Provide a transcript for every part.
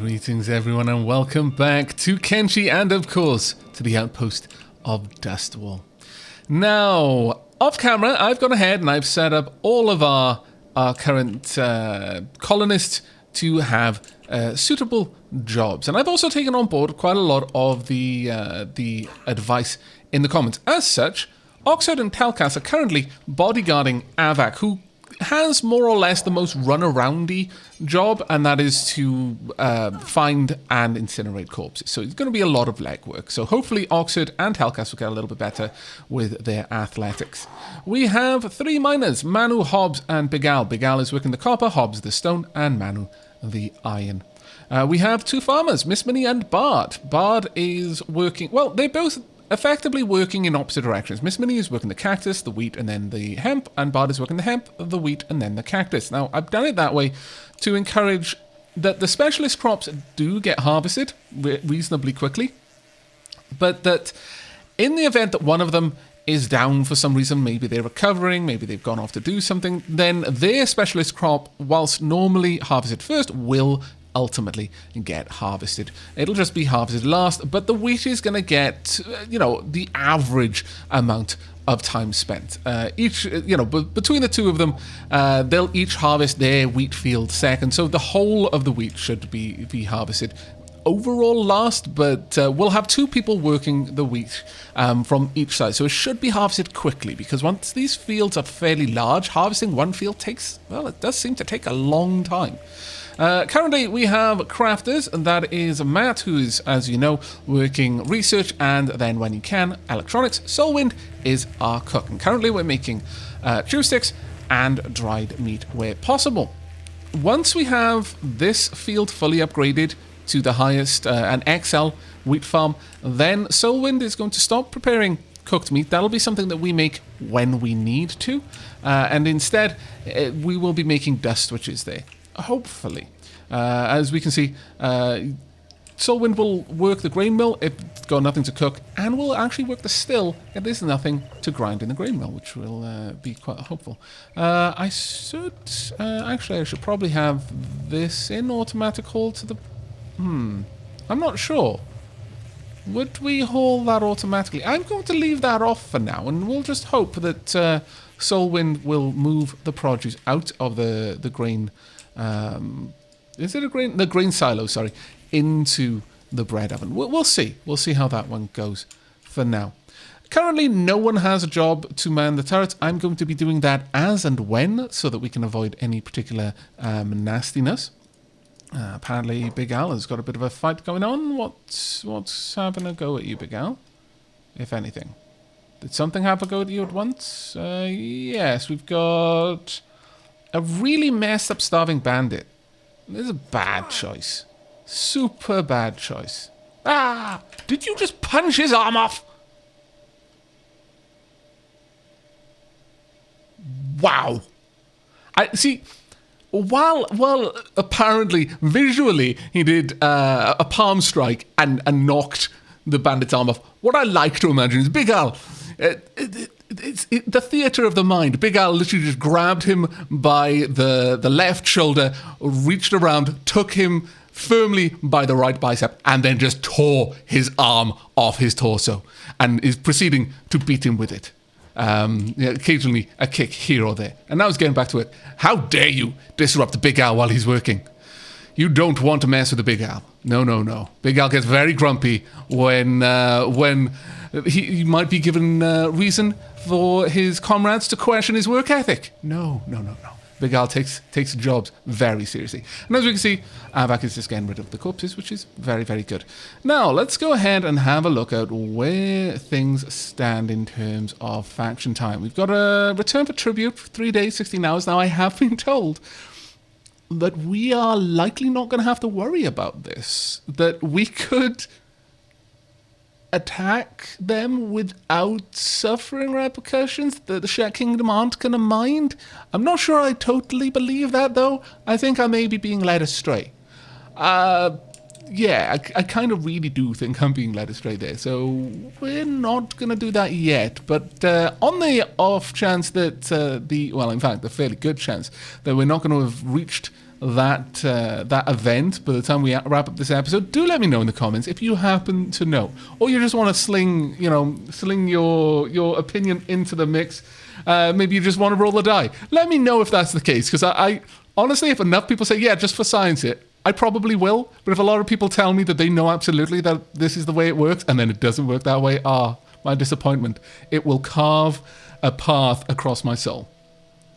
Greetings everyone and welcome back to Kenshi and of course to the outpost of Dustwall. Now, off camera I've gone ahead and I've set up all of our current colonists to have suitable jobs. And I've also taken on board quite a lot of the advice in the comments. As such, Oxford and Telkas are currently bodyguarding Aavak, who has more or less the most run-aroundy job, and that is to find and incinerate corpses. So it's going to be a lot of legwork. So hopefully Oxford and Telkas will get a little bit better with their athletics. We have 3 miners, Manu, Hobbs, and Big Al. Big Al is working the copper, Hobbs the stone, and Manu the iron. We have 2 farmers, Miss Minnie and Bard. Bard is working, well, they're both effectively working in opposite directions. Miss Minnie is working the cactus, the wheat, and then the hemp, and Bard is working the hemp, the wheat, and then the cactus. Now, I've done it that way to encourage that the specialist crops do get harvested reasonably quickly, but that in the event that one of them is down for some reason, maybe they're recovering, maybe they've gone off to do something, then their specialist crop, whilst normally harvested first, will ultimately get harvested. It'll just be harvested last, but the wheat is going to get, the average amount of time spent. Between the 2 of them, they'll each harvest their wheat field second, so the whole of the wheat should be harvested overall last, but we'll have 2 people working the wheat from each side, so it should be harvested quickly, because once these fields are fairly large, harvesting one field it does seem to take a long time. Currently, we have crafters, and that is Matt, who is, as you know, working research, and then when he can, electronics. Soulwind is our cook, and currently we're making chew sticks and dried meat where possible. Once we have this field fully upgraded to the highest, an XL wheat farm, then Soulwind is going to stop preparing cooked meat. That'll be something that we make when we need to, and instead we will be making dust switches there. Hopefully. As we can see, Soulwind will work the grain mill. It's got nothing to cook, and will actually work the still if there's nothing to grind in the grain mill, which will be quite hopeful. I should probably have this in automatic haul to the... I'm not sure. Would we haul that automatically? I'm going to leave that off for now, and we'll just hope that Soulwind will move the produce out of the grain... the grain silo, sorry, into the bread oven. We'll see. We'll see how that one goes for now. Currently, no one has a job to man the turrets. I'm going to be doing that as and when, so that we can avoid any particular nastiness. Apparently, Big Al has got a bit of a fight going on. What's having a go at you, Big Al? If anything. Did something have a go at you at once? Yes, we've got a really messed up starving bandit. This is a bad choice. Super bad choice. Ah! Did you just punch his arm off? Wow. I see. While apparently visually he did a palm strike and knocked the bandit's arm off, what I like to imagine is Big Al. It's the theatre of the mind. Big Al literally just grabbed him by the left shoulder, reached around, took him firmly by the right bicep, and then just tore his arm off his torso, and is proceeding to beat him with it. Occasionally a kick here or there. And now he's getting back to it. How dare you disrupt the Big Al while he's working? You don't want to mess with the Big Al. No. Big Al gets very grumpy when he might be given reason for his comrades to question his work ethic. No. Big Al takes jobs very seriously. And as we can see, Aavak is just getting rid of the corpses, which is very, very good. Now, let's go ahead and have a look at where things stand in terms of faction time. We've got a return for tribute for 3 days, 16 hours. Now, I have been told that we are likely not going to have to worry about this. That we could attack them without suffering repercussions, that the Shet Kingdom aren't going to mind. I'm not sure I totally believe that, though. I think I may be being led astray. I kind of really do think I'm being led astray there, so we're not going to do that yet. But on the off chance that the fairly good chance that we're not going to have reached that event by the time we wrap up this episode, do let me know in the comments if you happen to know, or you just want to sling your opinion into the mix. Maybe you just want to roll the die. Let me know if that's the case, because I honestly, if enough people say, yeah, just for science it, I probably will. But if a lot of people tell me that they know absolutely that this is the way it works, and then it doesn't work that way, my disappointment. It will carve a path across my soul.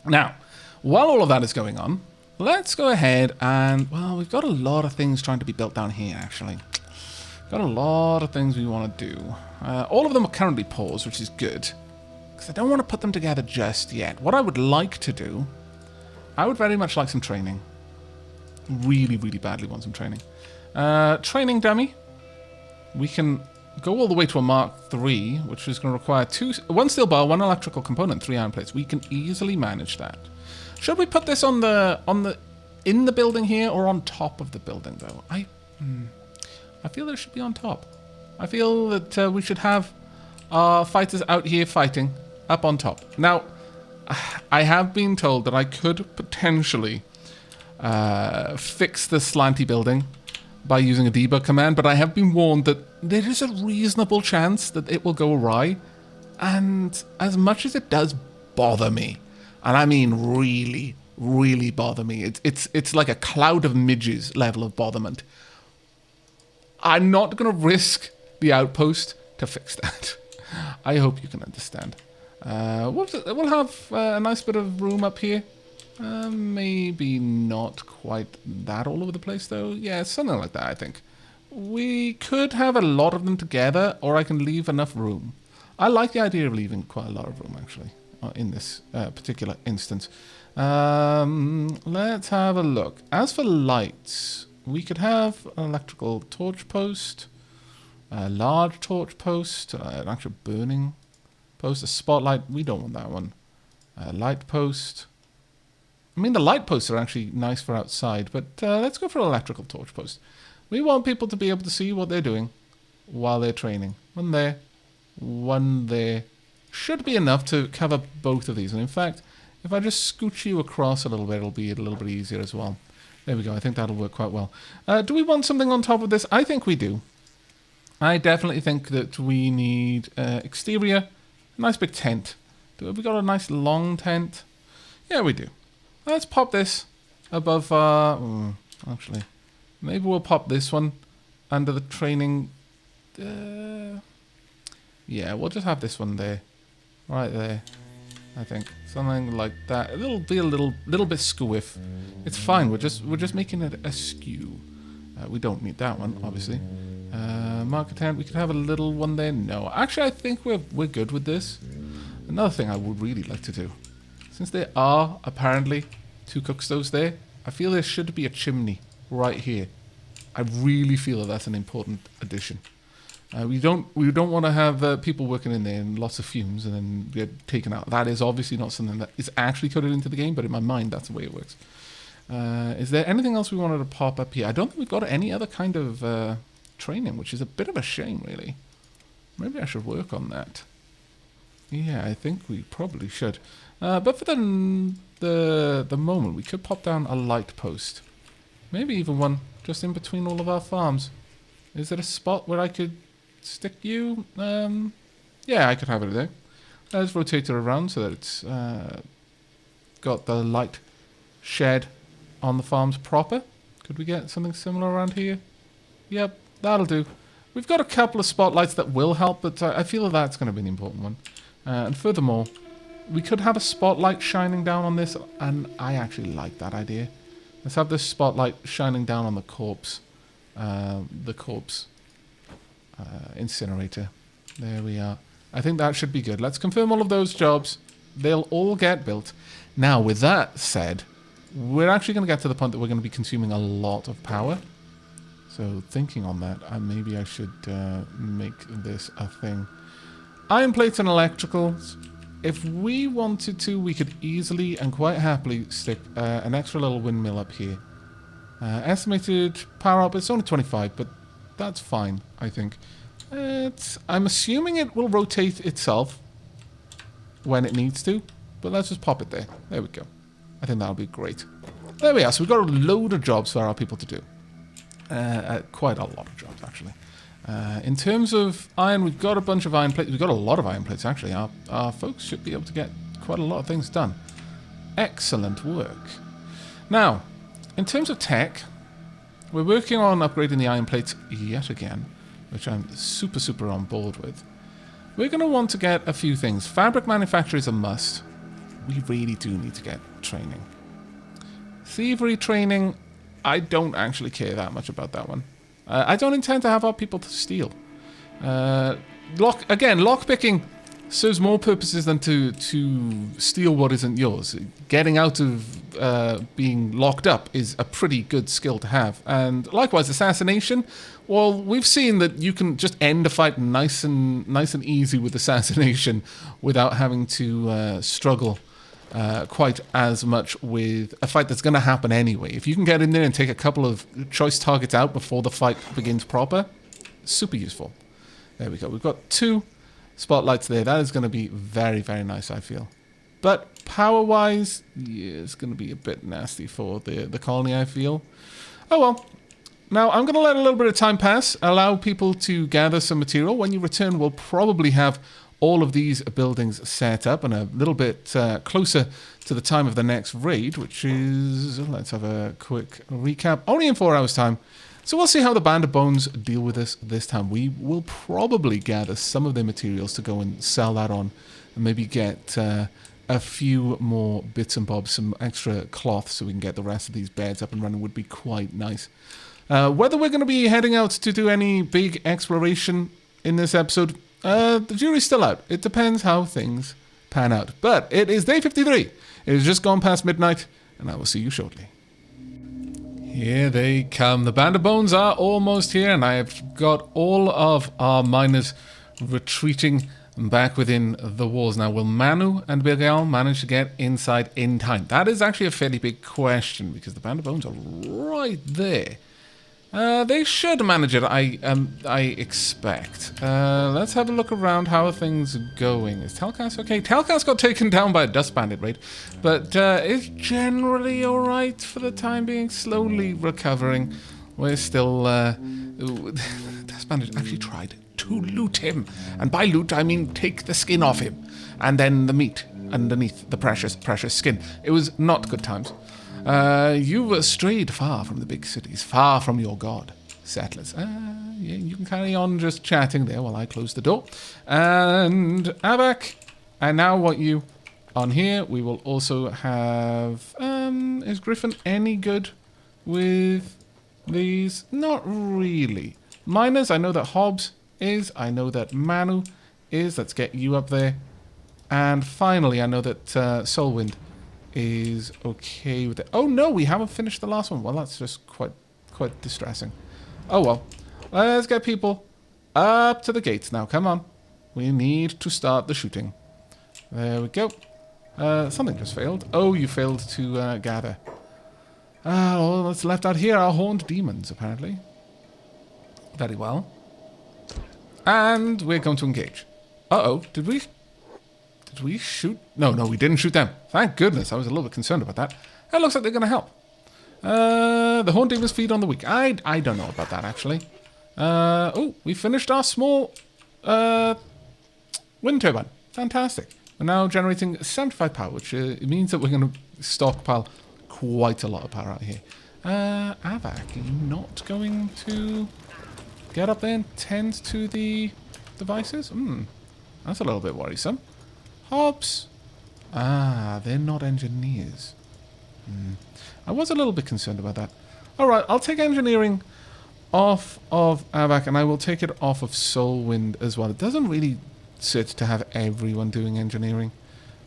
Now, while all of that is going on, let's go ahead and, well, we've got a lot of things trying to be built down here, actually. Got a lot of things we want to do. All of them are currently paused, which is good, because I don't want to put them together just yet. What I would like to do, I would very much like some training. Really, really badly want some training. Training dummy. We can go all the way to a Mark III, which is going to require 1 steel bar, 1 electrical component, 3 iron plates. We can easily manage that. Should we put this in the building here, or on top of the building, though? I feel that it should be on top. I feel that we should have our fighters out here fighting up on top. Now, I have been told that I could potentially fix the slanty building by using a debug command, but I have been warned that there is a reasonable chance that it will go awry. And as much as it does bother me, and I mean really, really bother me, it's like a cloud of midges level of botherment, I'm not going to risk the outpost to fix that. I hope you can understand. We'll have a nice bit of room up here. Maybe not quite that all over the place, though. Yeah, something like that, I think. We could have a lot of them together, or I can leave enough room. I like the idea of leaving quite a lot of room, actually, in this particular instance. Let's have a look. As for lights, we could have an electrical torch post, a large torch post, an actual burning post, a spotlight. We don't want that one. A light post. I mean, the light posts are actually nice for outside, but let's go for an electrical torch post. We want people to be able to see what they're doing while they're training. One there, one there. Should be enough to cover both of these. And in fact, if I just scooch you across a little bit, it'll be a little bit easier as well. There we go. I think that'll work quite well. Do we want something on top of this? I think we do. I definitely think that we need exterior, a nice big tent. Have we got a nice long tent? Yeah, we do. Let's pop this above actually, maybe we'll pop this one under the training. Yeah, we'll just have this one there. Right there. I think. Something like that. It'll be a little bit squiff. It's fine, we're just making it askew. We don't need that one, obviously. Marker tent, we could have a little one there. No. Actually, I think we're good with this. Another thing I would really like to do, since there are apparently 2 cook stoves there, I feel there should be a chimney right here. I really feel that that's an important addition. We don't want to have people working in there and lots of fumes and then get taken out. That is obviously not something that is actually coded into the game, but in my mind, that's the way it works. Is there anything else we wanted to pop up here? I don't think we've got any other kind of training, which is a bit of a shame, really. Maybe I should work on that. Yeah, I think we probably should. But for the moment, we could pop down a light post. Maybe even one just in between all of our farms. Is there a spot where I could stick you? Yeah, I could have it there. Let's rotate it around so that it's got the light shed on the farms proper. Could we get something similar around here? Yep, that'll do. We've got a couple of spotlights that will help, but I feel that that's going to be an important one. And furthermore, we could have a spotlight shining down on this, and I actually like that idea. Let's have this spotlight shining down on the corpse. Incinerator. There we are. I think that should be good. Let's confirm all of those jobs. They'll all get built. Now, with that said, we're actually going to get to the point that we're going to be consuming a lot of power. So, thinking on that, maybe I should make this a thing. Iron plates and electricals. If we wanted to, we could easily and quite happily stick an extra little windmill up here. Estimated power output, it's only 25, but that's fine, I think. I'm assuming it will rotate itself when it needs to, but let's just pop it there. There we go. I think that'll be great. There we are. So we've got a load of jobs for our people to do. Quite a lot of jobs, actually. In terms of iron, we've got a bunch of iron plates. We've got a lot of iron plates, actually. Our folks should be able to get quite a lot of things done. Excellent work. Now, in terms of tech, we're working on upgrading the iron plates yet again, which I'm super, super on board with. We're going to want to get a few things. Fabric manufacture is a must. We really do need to get training. Thievery training, I don't actually care that much about that one. I don't intend to have our people to steal. Lockpicking serves more purposes than to steal what isn't yours. Getting out of being locked up is a pretty good skill to have. And likewise, assassination. Well, we've seen that you can just end a fight nice and easy with assassination without having to struggle quite as much with a fight that's going to happen anyway. If you can get in there and take a couple of choice targets out before the fight begins proper, super useful. There we go. We've got 2 spotlights there. That is going to be very, very nice, I feel. But power-wise, yeah, it's going to be a bit nasty for the colony, I feel. Oh well. Now, I'm going to let a little bit of time pass, allow people to gather some material. When you return, we'll probably have all of these buildings set up and a little bit closer to the time of the next raid, which is, let's have a quick recap, only in 4 hours' time. So we'll see how the Band of Bones deal with us this time. We will probably gather some of their materials to go and sell that on and maybe get a few more bits and bobs, some extra cloth so we can get the rest of these beds up and running would be quite nice. Whether we're going to be heading out to do any big exploration in this episode, the jury's still out. It depends how things pan out. But it is day 53. It has just gone past midnight, and I will see you shortly. Here they come. The Band of Bones are almost here, and I have got all of our miners retreating back within the walls. Now, will Manu and Bilgal manage to get inside in time? That is actually a fairly big question, because the Band of Bones are right there. They should manage it, I expect. Let's have a look around. How are things going? Is Telkas okay? Telkas got taken down by a dust bandit, right? But is generally alright for the time being. Slowly recovering. We're still... dust bandit actually tried to loot him. And by loot, I mean take the skin off him. And then the meat underneath the precious, precious skin. It was not good times. You've strayed far from the big cities, far from your god, settlers. Yeah, you can carry on just chatting there while I close the door. And Aavak, I now want you on here. We will also have... is Griffin any good with these? Not really. Miners, I know that Hobbs is. I know that Manu is. Let's get you up there. And finally, I know that Solwind is okay with it. Oh no, we haven't finished the last one. Well, that's just quite distressing. Oh well. Let's get people up to the gates now. Come on. We need to start the shooting. There we go. Something just failed. Oh, you failed to gather. All that's left out here are horned demons, apparently. Very well. And we're going to engage. Uh-oh, did we shoot? No, we didn't shoot them. Thank goodness. I was a little bit concerned about that. It looks like they're going to help. The horned demons feed on the weak. I don't know about that, actually. Oh, we finished our small wind turbine. Fantastic. We're now generating 75 power, which means that we're going to stockpile quite a lot of power out here. Aavak, are you not going to get up there and tend to the devices? That's a little bit worrisome. Hobbs. They're not engineers. I was a little bit concerned about that. Alright, I'll take engineering off of Aavak, and I will take it off of Solwind as well. It doesn't really sit to have everyone doing engineering.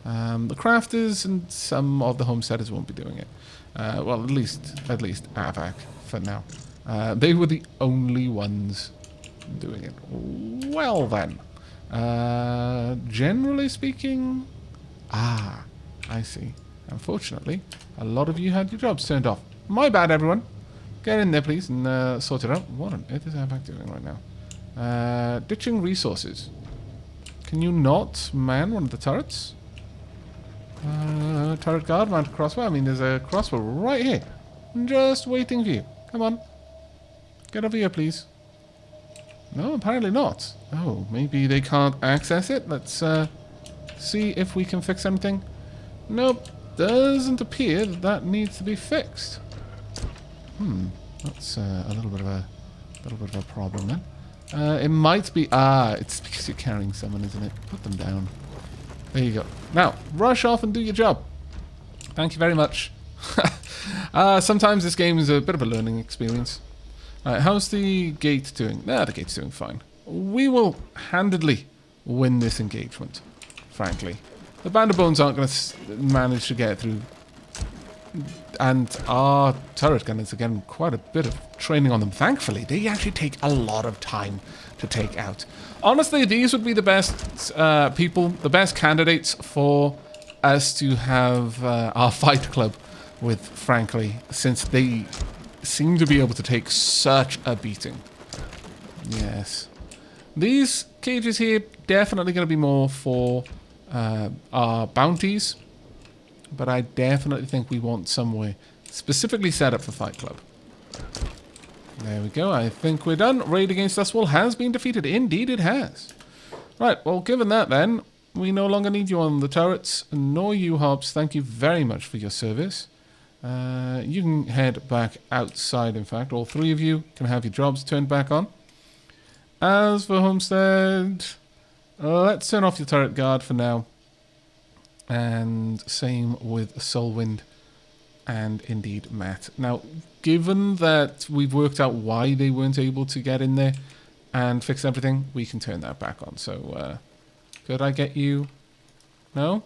The crafters and some of the homesteaders won't be doing it. Well, at least Aavak for now. They were the only ones doing it. Well then. Generally speaking... I see. Unfortunately, a lot of you had your jobs turned off. My bad, everyone. Get in there, please, and sort it out. What on earth is Aavak doing right now? Ditching resources. Can you not man one of the turrets? turret guard mounted crossbow? I mean, there's a crossbow right here. Just waiting for you. Come on. Get over here, please. No, apparently not. Oh, maybe they can't access it. Let's see if we can fix anything. Nope. Doesn't appear that that needs to be fixed. That's a little bit of a problem then. It might be it's because you're carrying someone, isn't it? Put them down. There you go. Now, rush off and do your job. Thank you very much. Sometimes this game is a bit of a learning experience. How's the gate doing? The gate's doing fine. We will handedly win this engagement, frankly. The Band of Bones aren't going to manage to get through. And our turret gunners are getting quite a bit of training on them. Thankfully, they actually take a lot of time to take out. Honestly, these would be the best people, the best candidates for us to have our fight club with, frankly, since they seem to be able to take such a beating. Yes. These cages here, definitely going to be more for our bounties. But I definitely think we want somewhere specifically set up for Fight Club. There we go. I think we're done. Raid against Dustwall has been defeated. Indeed it has. Right, well, given that then, we no longer need you on the turrets, nor you, Hobbs. Thank you very much for your service. You can head back outside, in fact. All three of you can have your jobs turned back on. As for Homestead, let's turn off your turret guard for now. And same with Solwind and indeed Matt. Now, given that we've worked out why they weren't able to get in there and fix everything, we can turn that back on. So, could I get you? No?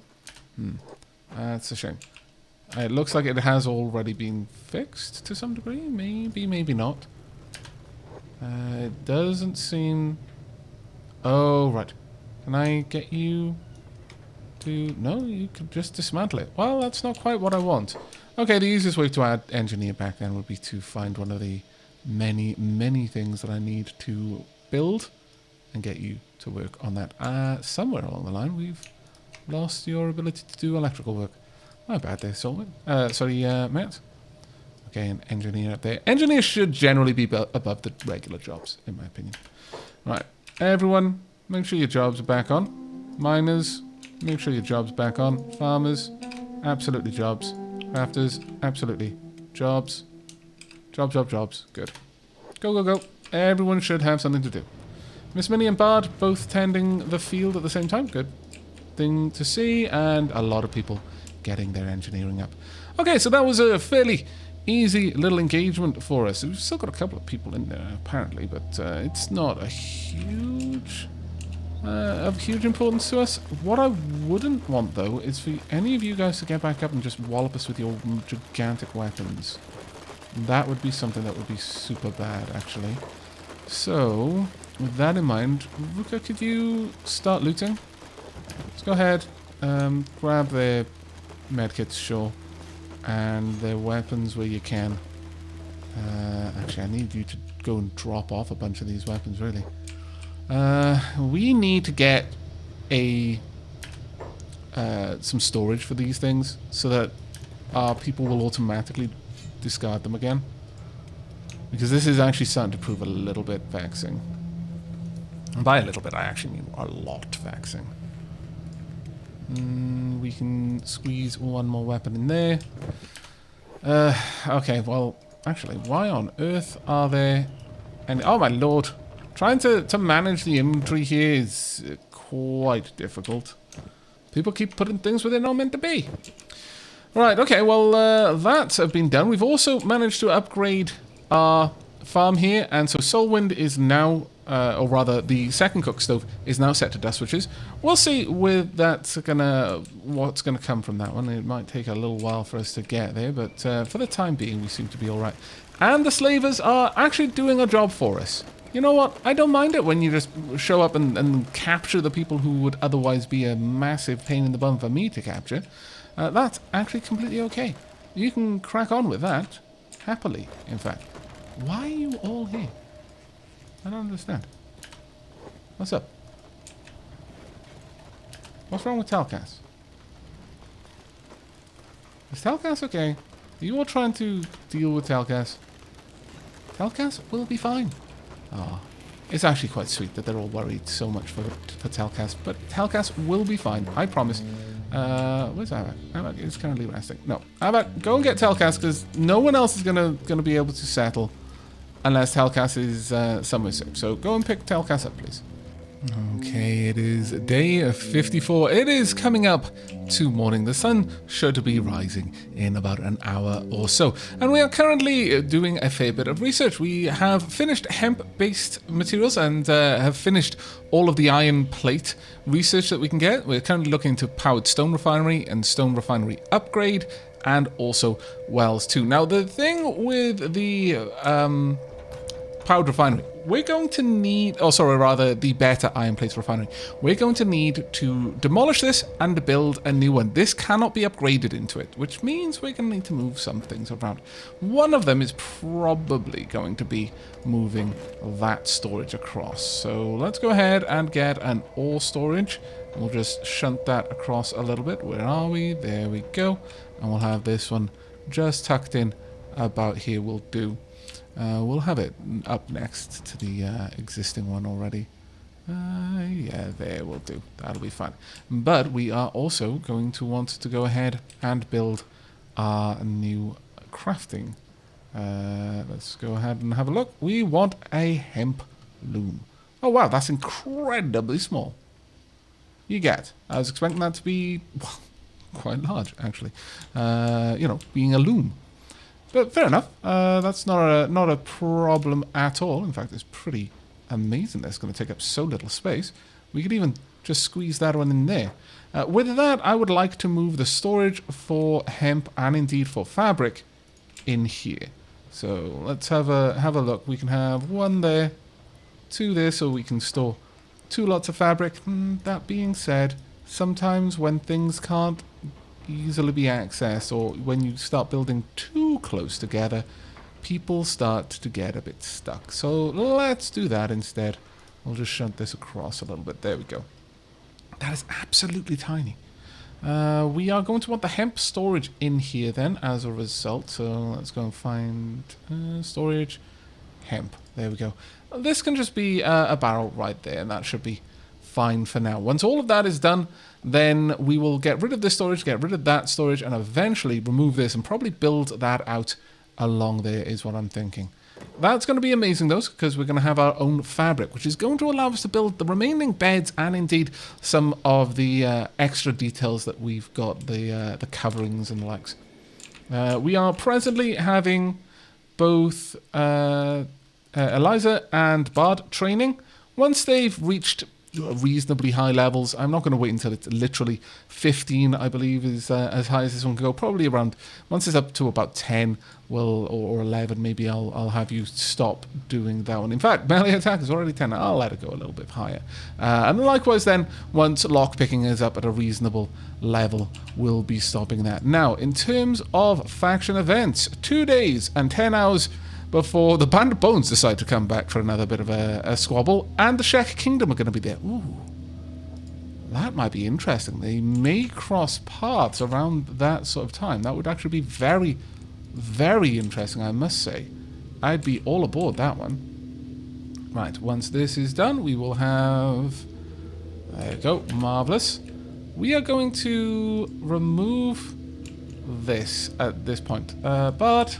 That's a shame. It looks like it has already been fixed to some degree. Maybe, maybe not. It doesn't seem... Oh, right. Can I get you... No, you could just dismantle it. Well, that's not quite what I want. Okay, the easiest way to add engineer back then would be to find one of the many, many things that I need to build and get you to work on that. Somewhere along the line, we've lost your ability to do electrical work. My bad there, Solwyn. Matt. Okay, an engineer up there. Engineers should generally be above the regular jobs, in my opinion. Right, everyone, make sure your jobs are back on. Miners... Make sure your job's back on. Farmers, absolutely jobs. Crafters, absolutely jobs. Jobs. Good. Go. Everyone should have something to do. Miss Minnie and Bard both tending the field at the same time. Good thing to see. And a lot of people getting their engineering up. Okay, so that was a fairly easy little engagement for us. We've still got a couple of people in there, apparently, but it's not a huge... of huge importance to us. What I wouldn't want, though, is for any of you guys to get back up and just wallop us with your gigantic weapons. That would be something that would be super bad, actually. So, with that in mind, Ruka, could you start looting? Let's go ahead, grab their medkits, sure, and their weapons where you can. Actually, I need you to go and drop off a bunch of these weapons, really. We need to get some storage for these things so that our people will automatically discard them again. Because this is actually starting to prove a little bit vexing. And by a little bit, I actually mean a lot vexing. We can squeeze one more weapon in there. Okay, well, actually, why on earth are there... And oh my lord... Trying to manage the inventory here is quite difficult. People keep putting things where they're not meant to be. Right, okay, well, that's been done. We've also managed to upgrade our farm here, and so Solwind is now, or rather, the second cook stove is now set to dust switches. We'll see what's gonna come from that one. It might take a little while for us to get there, but for the time being, we seem to be all right. And the slavers are actually doing a job for us. You know what? I don't mind it when you just show up and capture the people who would otherwise be a massive pain in the bum for me to capture. That's actually completely okay. You can crack on with that. Happily, in fact. Why are you all here? I don't understand. What's up? What's wrong with Telcas? Is Telkas okay? Are you all trying to deal with Telkas? Telkas will be fine. Ah, it's actually quite sweet that they're all worried so much for Telkas, but Telkas will be fine, I promise. Where's Aavak? Aavak is currently resting. No, Aavak, go and get Telkas, because no one else is gonna be able to settle unless Telkas is somewhere safe. So go and pick Telkas up, please. Okay, it is day 54. It is coming up to morning. The sun should be rising in about an hour or so. And we are currently doing a fair bit of research. We have finished hemp-based materials and have finished all of the iron plate research that we can get. We're currently looking into powered stone refinery and stone refinery upgrade, and also wells too. Now, the thing with the powered refinery, we're going to need, oh sorry, rather the better iron plate refinery, we're going to need to demolish this and build a new one. This cannot be upgraded into it, which means we're going to need to move some things around. One of them is probably going to be moving that storage across. So let's go ahead and get an ore storage. We'll just shunt that across a little bit. Where are we? There we go. And we'll have this one just tucked in about here will do. We'll have it up next to the existing one already. Yeah, there will do. That'll be fine. But we are also going to want to go ahead and build our new crafting. Let's go ahead and have a look. We want a hemp loom. Oh wow, that's incredibly small. You get. I was expecting that to be, well, quite large, actually. You know, being a loom. But fair enough. That's not a problem at all. In fact, it's pretty amazing. That's going to take up so little space. We could even just squeeze that one in there. With that, I would like to move the storage for hemp and indeed for fabric in here. So let's have a look. We can have one there, two there, so we can store 2 lots of fabric. That being said, sometimes when things can't easily be accessed, or when you start building too close together, people start to get a bit stuck. So let's do that instead. We'll just shunt this across a little bit. There we go. That is absolutely tiny. We are going to want the hemp storage in here then as a result. So let's go and find storage, hemp. There we go. This can just be a barrel right there, and that should be fine for now. Once all of that is done, then we will get rid of this storage, get rid of that storage, and eventually remove this and probably build that out along there is what I'm thinking. That's going to be amazing though, because we're going to have our own fabric, which is going to allow us to build the remaining beds and indeed some of the extra details that we've got, the coverings and the likes. We are presently having both Eliza and Bard training. Once they've reached reasonably high levels, I'm not going to wait until it's literally 15, I believe is as high as this one can go. Probably around, once it's up to about 10 or 11, maybe I'll have you stop doing that one. In fact, melee attack is already 10. I'll let it go a little bit higher. And likewise then, once lockpicking is up at a reasonable level, we'll be stopping that. Now, in terms of faction events, 2 days and 10 hours before the Band of Bones decide to come back for another bit of a squabble, and the Shek Kingdom are going to be there. Ooh, that might be interesting. They may cross paths around that sort of time. That would actually be very, very interesting, I must say. I'd be all aboard that one. Right, once this is done, we will have... There you go, marvellous. We are going to remove this at this point, but...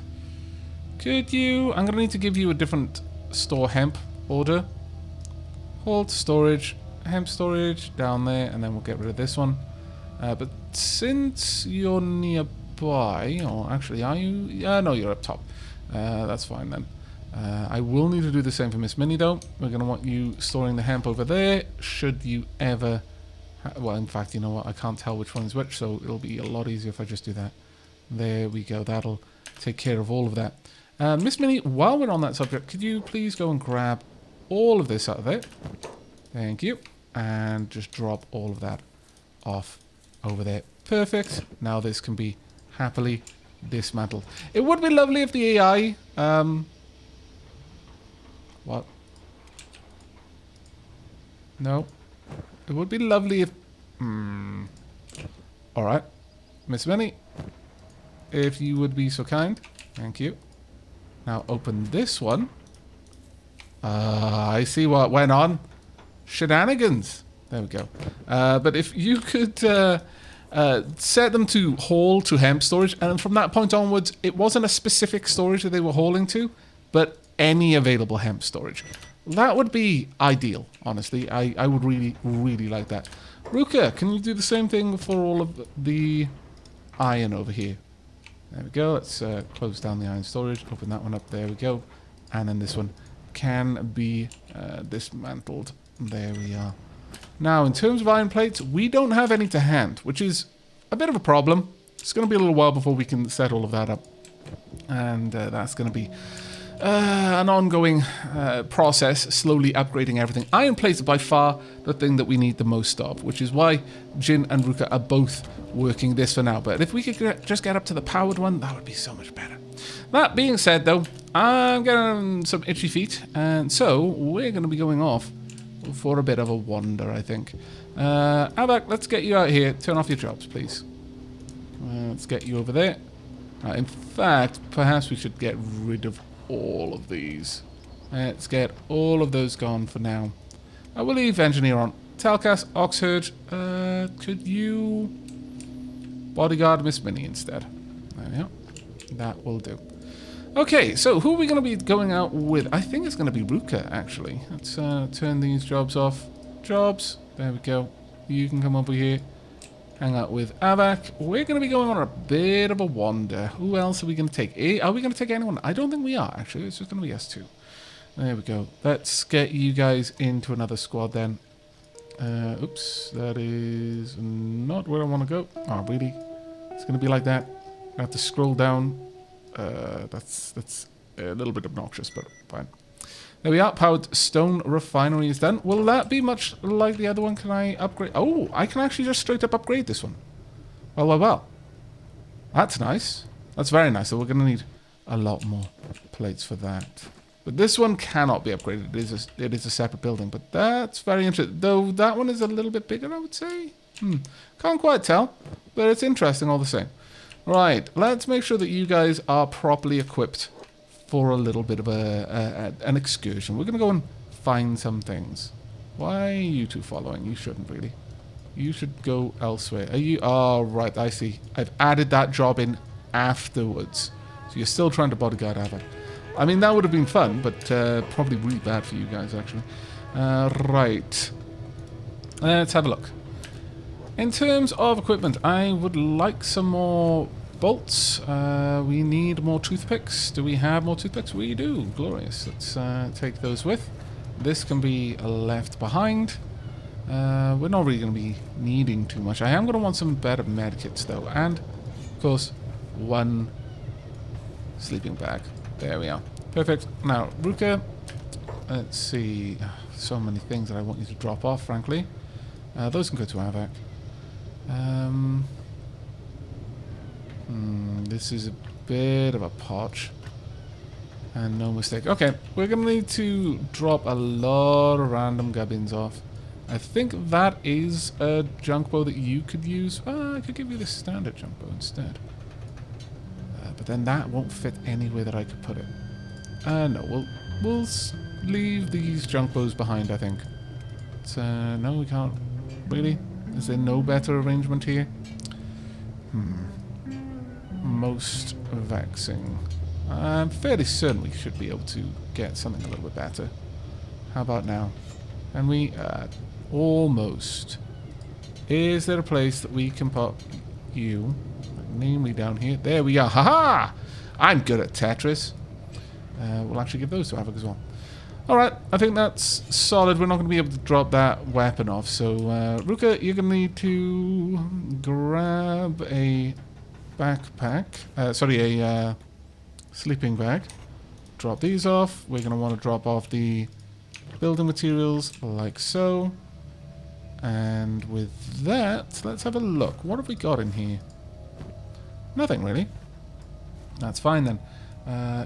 Could you... I'm going to need to give you a different store hemp order. Hold storage, hemp storage down there, and then we'll get rid of this one. But since you're nearby... Or actually, are you... no, you're up top. That's fine then. I will need to do the same for Miss Minnie though. We're going to want you storing the hemp over there. Should you ever... Well, in fact, you know what? I can't tell which one is which, so it'll be a lot easier if I just do that. There we go. That'll take care of all of that. Miss Minnie, while we're on that subject, could you please go and grab all of this out of there? Thank you. And just drop all of that off over there. Perfect. Now this can be happily dismantled. It would be lovely if the AI... What? No. It would be lovely if... Alright. Miss Minnie. if you would be so kind. Thank you. Now open this one. I see what went on. Shenanigans. There we go. But if you could set them to haul to hemp storage, and from that point onwards, it wasn't a specific storage that they were hauling to, but any available hemp storage. That would be ideal, honestly. I would really, really like that. Ruka, can you do the same thing for all of the iron over here? There we go. Let's close down the iron storage. Open that one up. There we go. And then this one can be dismantled. There we are. Now, in terms of iron plates, we don't have any to hand, which is a bit of a problem. It's going to be a little while before we can set all of that up. And that's going to be an ongoing process, slowly upgrading everything. Iron plates are by far the thing that we need the most of, which is why Jin and Ruka are both working this for now. But if we could just get up to the powered one, that would be so much better. That being said, though, I'm getting some itchy feet, and so we're going to be going off for a bit of a wander, I think. Aavak, let's get you out here. Turn off your jobs, please. Let's get you over there. In fact, perhaps we should get rid of all of these. Let's get all of those gone for now. I will leave engineer on. Telkas, Oxherd, could you bodyguard Miss Minnie instead? There we are. That will do. Okay, so who are we going to be going out with? I think it's going to be Ruka, actually. Let's turn these jobs off. Jobs. There we go. You can come over here. Hang out with Aavak. We're going to be going on a bit of a wander. Who else are we going to take? Are we going to take anyone? I don't think we are, actually. It's just going to be us two. There we go. Let's get you guys into another squad then. Oops. That is not where I want to go. Oh, really? It's going to be like that. I have to scroll down. That's a little bit obnoxious, but fine. There we are. Powered stone refinery is done. Will that be much like the other one? Can I upgrade? Oh, I can actually just straight up upgrade this one. Well. That's nice. That's very nice. So we're going to need a lot more plates for that. But this one cannot be upgraded. It is a separate building. But that's very interesting. Though that one is a little bit bigger, I would say. Can't quite tell. But it's interesting all the same. Right, let's make sure that you guys are properly equipped for a little bit of an excursion. We're going to go and find some things. Why are you two following? You shouldn't really. You should go elsewhere. Are you? Oh, right, I see. I've added that job in afterwards. So you're still trying to bodyguard Aavak. I mean, that would have been fun, but probably really bad for you guys, actually. Right. Let's have a look. In terms of equipment, I would like some more bolts. We need more toothpicks. Do we have more toothpicks? We do. Glorious. Let's take those with. This can be left behind. We're not really going to be needing too much. I am going to want some better medkits, though. And, of course, one sleeping bag. There we are. Perfect. Now, Ruka, let's see. So many things that I want you to drop off, frankly. Those can go to Aavak. This is a bit of a potch. And no mistake. Okay, we're going to need to drop a lot of random gubbins off. I think that is a junk bow that you could use. I could give you the standard junk bow instead. But then that won't fit anywhere that I could put it. No, we'll leave these junk bows behind, I think. No, we can't. Really? Is there no better arrangement here? Most vexing. I'm fairly certain we should be able to get something a little bit better. How about now? And we... almost. Is there a place that we can put you? Namely down here. There we are. Haha! I'm good at Tetris. We'll actually give those to Aavak as well. Alright, I think that's solid. We're not going to be able to drop that weapon off. So, Ruka, you're going to need to grab a backpack. Sorry, a sleeping bag. Drop these off. We're going to want to drop off the building materials like so. And with that, let's have a look. What have we got in here? Nothing, really. That's fine, then.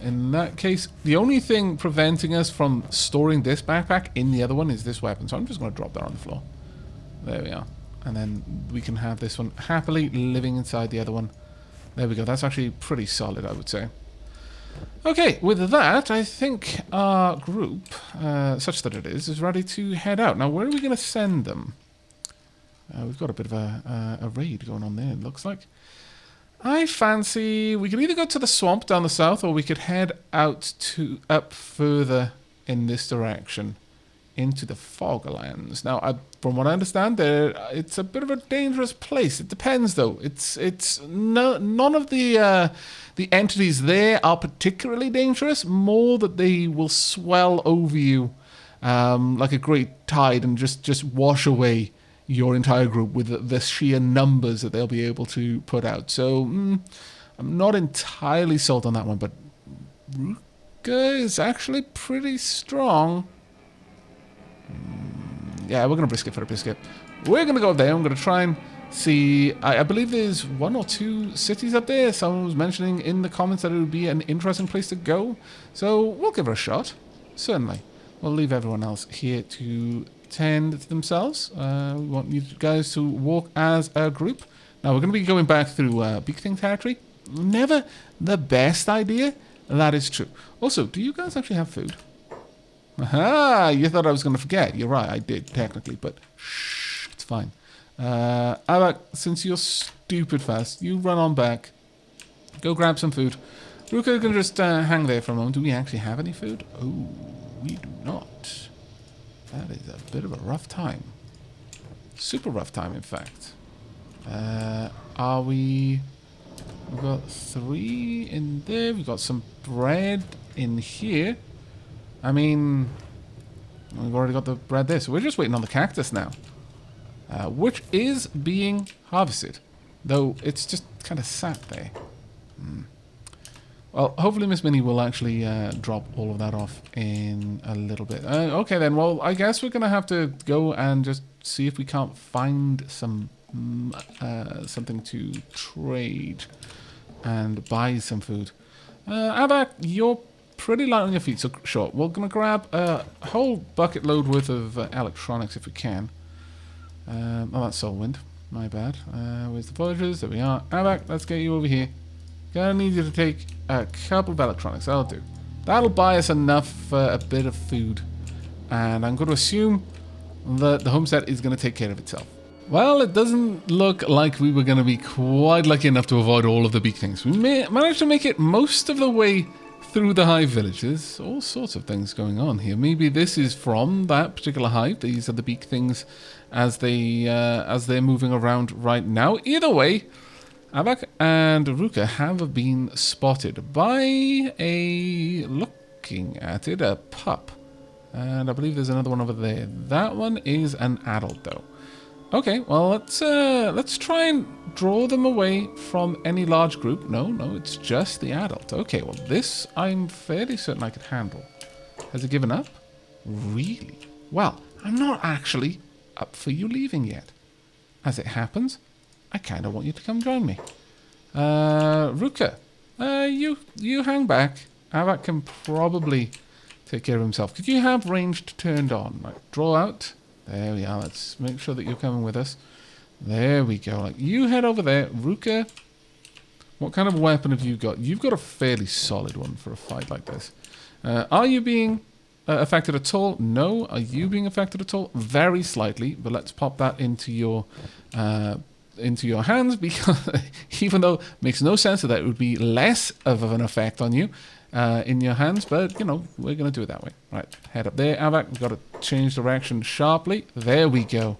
In that case, the only thing preventing us from storing this backpack in the other one is this weapon. So I'm just going to drop that on the floor. There we are. And then we can have this one happily living inside the other one There we go. That's actually pretty solid, I would say. Okay, with that, I think our group, such that it is ready to head out. Now, where are we going to send them? We've got a bit of a raid going on there, it looks like. I fancy we could either go to the swamp down the south, or we could head out up further in this direction into the Foglands. Now, from what I understand, it's a bit of a dangerous place. It depends, though. None of the entities there are particularly dangerous. More that they will swell over you like a great tide and just wash away your entire group with the sheer numbers that they'll be able to put out. So I'm not entirely sold on that one, but Ruka is actually pretty strong. Yeah, we're going to risk it for a biscuit. We're going to go up there. I'm going to try and see. I believe there's 1 or 2 cities up there. Someone was mentioning in the comments that it would be an interesting place to go. So we'll give it a shot. Certainly. We'll leave everyone else here to tend to themselves. We want you guys to walk as a group. Now, we're going to be going back through Big Thing territory. Never the best idea. That is true. Also, do you guys actually have food? Aha! You thought I was going to forget. You're right, I did, technically, but shh, it's fine. Aavak, since you're stupid fast, you run on back. Go grab some food. Ruka can just hang there for a moment. Do we actually have any food? Oh, we do not. That is a bit of a rough time. Super rough time, in fact. Are we... We've got 3 in there. We've got some bread in here. I mean, we've already got the bread there, so we're just waiting on the cactus now. Which is being harvested. Though it's just kind of sat there. Well, hopefully Miss Minnie will actually drop all of that off in a little bit. Okay then, well, I guess we're going to have to go and just see if we can't find some something to trade and buy some food. Aavak, you're pretty light on your feet, so sure. We're going to grab a whole bucket load worth of electronics if we can. Oh, that's Soulwind. My bad. Where's the villagers? There we are. Aavak, let's get you over here. Gonna need you to take a couple of electronics. That'll do. That'll buy us enough for a bit of food. And I'm going to assume that the homestead is going to take care of itself. Well, it doesn't look like we were going to be quite lucky enough to avoid all of the big things. We managed to make it most of the way through the hive villages. All sorts of things going on here. Maybe this is from that particular hive. These are the beak things as they're moving around right now. Either way, Aavak and Ruka have been spotted by looking at it, a pup. And I believe there's another one over there. That one is an adult, though. Okay, well, let's try and draw them away from any large group. No, it's just the adult. Okay, well, this I'm fairly certain I could handle. Has it given up? Really? Well, I'm not actually up for you leaving yet. As it happens, I kind of want you to come join me. Ruka, you hang back. Aavak can probably take care of himself. Could you have ranged turned on? Like, draw out. There we are. Let's make sure that you're coming with us. There we go. Like, you head over there. Ruka, what kind of weapon have you got? You've got a fairly solid one for a fight like this. Are you being affected at all? No. Are you being affected at all? Very slightly, but let's pop that into your hands, because even though it makes no sense that it would be less of an effect on you in your hands, but, you know, we're going to do it that way. Right, head up there, Aavak. We've got to change direction sharply. There we go.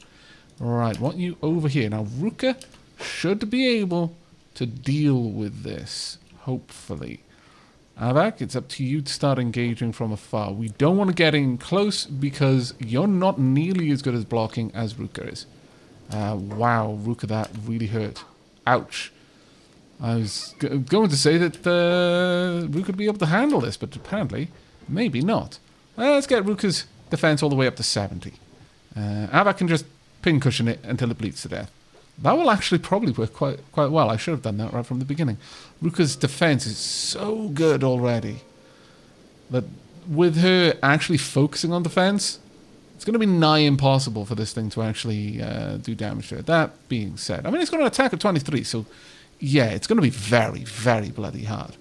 Right, want you over here. Now, Ruka should be able to deal with this, hopefully. Aavak, it's up to you to start engaging from afar. We don't want to get in close because you're not nearly as good as blocking as Ruka is. Wow, Ruka, that really hurt. Ouch. I was going to say that Ruka would be able to handle this, but apparently, maybe not. Let's get Ruka's defense all the way up to 70. Aavak can just pincushion it until it bleeds to death. That will actually probably work quite well. I should have done that right from the beginning. Ruka's defense is so good already that with her actually focusing on defense, it's going to be nigh impossible for this thing to actually do damage to it. That being said, I mean, it's going to attack at 23, so yeah, it's going to be very, very bloody hard.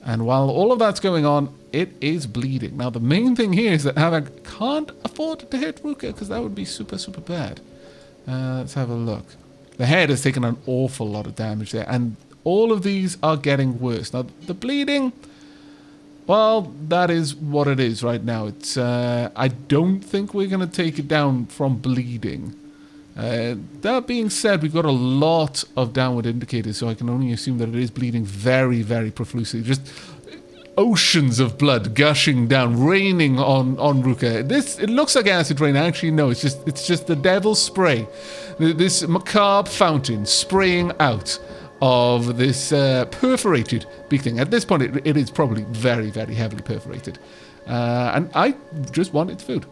And while all of that's going on, it is bleeding. Now, the main thing here is that Aavak can't afford to hit Ruka, because that would be super, super bad. Let's have a look. The head has taken an awful lot of damage there, and all of these are getting worse. Now, the bleeding, well, that is what it is right now. It's I don't think we're going to take it down from bleeding. That being said, we've got a lot of downward indicators, so I can only assume that it is bleeding very, very profusely. Just oceans of blood gushing down, raining on Ruka. It looks like acid rain. Actually, no, it's just the devil's spray. This macabre fountain spraying out of this perforated big thing. At this point, it is probably very, very heavily perforated. And I just want its food.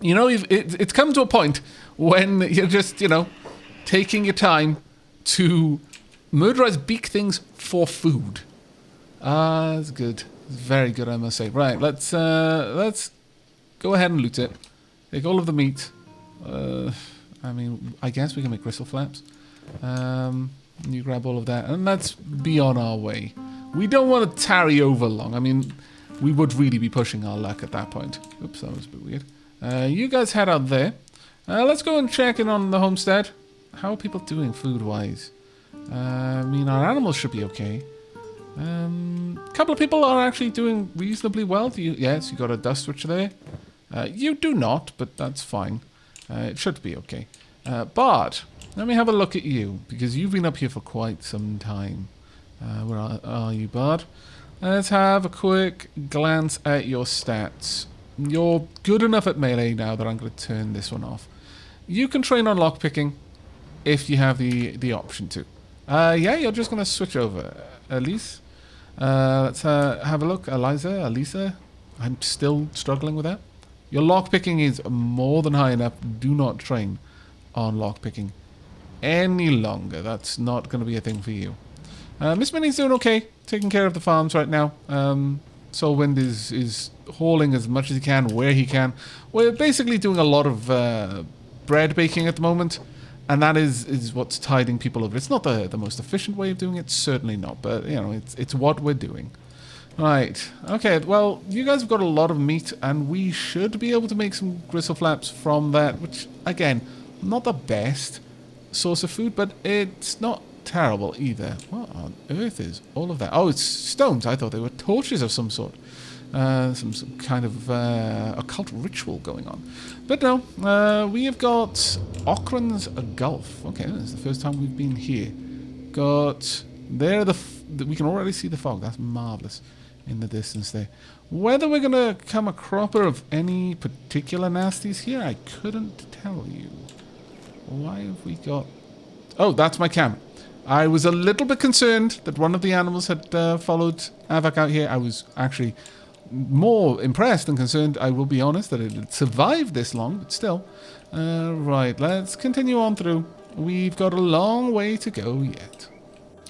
You know, it's come to a point when you're just, taking your time to murderize big things for food. That's good. Very good, I must say. Right, let's go ahead and loot it. Take all of the meat. I mean, I guess we can make gristle flaps. You grab all of that, and let's be on our way. We don't want to tarry over long. I mean, we would really be pushing our luck at that point. Oops, that was a bit weird. You guys head out there. Let's go and check in on the homestead. How are people doing food-wise? I mean, our animals should be okay. A couple of people are actually doing reasonably well. Yes, you got a dust switch there. You do not, but that's fine. It should be okay. Bard, let me have a look at you, because you've been up here for quite some time. Where are you, Bard? Let's have a quick glance at your stats. You're good enough at melee now that I'm going to turn this one off. You can train on lockpicking if you have the option to. Yeah, you're just going to switch over. Elise, let's have a look. Elisa, I'm still struggling with that. Your lockpicking is more than high enough. Do not train on lockpicking any longer. That's not going to be a thing for you. Miss Minnie's doing okay, taking care of the farms right now. Soulwind is hauling as much as he can, where he can. We're basically doing a lot of bread baking at the moment, and that is what's tiding people over. It's not the most efficient way of doing it, certainly not, but it's what we're doing. Right, okay, well, you guys have got a lot of meat, and we should be able to make some gristle flaps from that, which, again, not the best source of food, but it's not terrible either. What on earth is all of that? Oh, it's stones. I thought they were torches of some sort. Some kind of occult ritual going on. But no, we have got Okran's Gulf. Okay, this is the first time we've been here. Got there, we can already see the fog. That's marvellous in the distance there. Whether we're going to come a cropper of any particular nasties here, I couldn't tell you. Why have we got... Oh, that's my camera. I was a little bit concerned that one of the animals had followed Aavak out here. I was actually more impressed than concerned, I will be honest, that it had survived this long, but still. Right, let's continue on through. We've got a long way to go yet.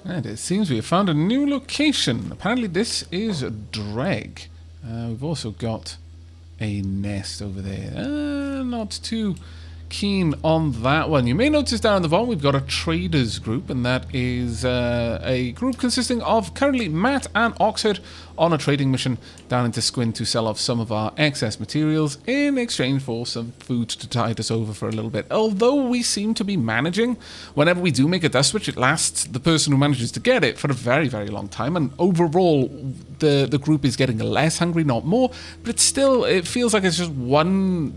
And it seems we have found a new location. Apparently this is a dreg. We've also got a nest over there. Not too keen on that one. You may notice down at the bottom we've got a traders group, and that is a group consisting of currently Matt and Oxford on a trading mission down into Squin to sell off some of our excess materials in exchange for some food to tide us over for a little bit. Although we seem to be managing, whenever we do make a dust switch, it lasts the person who manages to get it for a very, very long time, and overall the group is getting less hungry, not more, but it's still, it feels like it's just one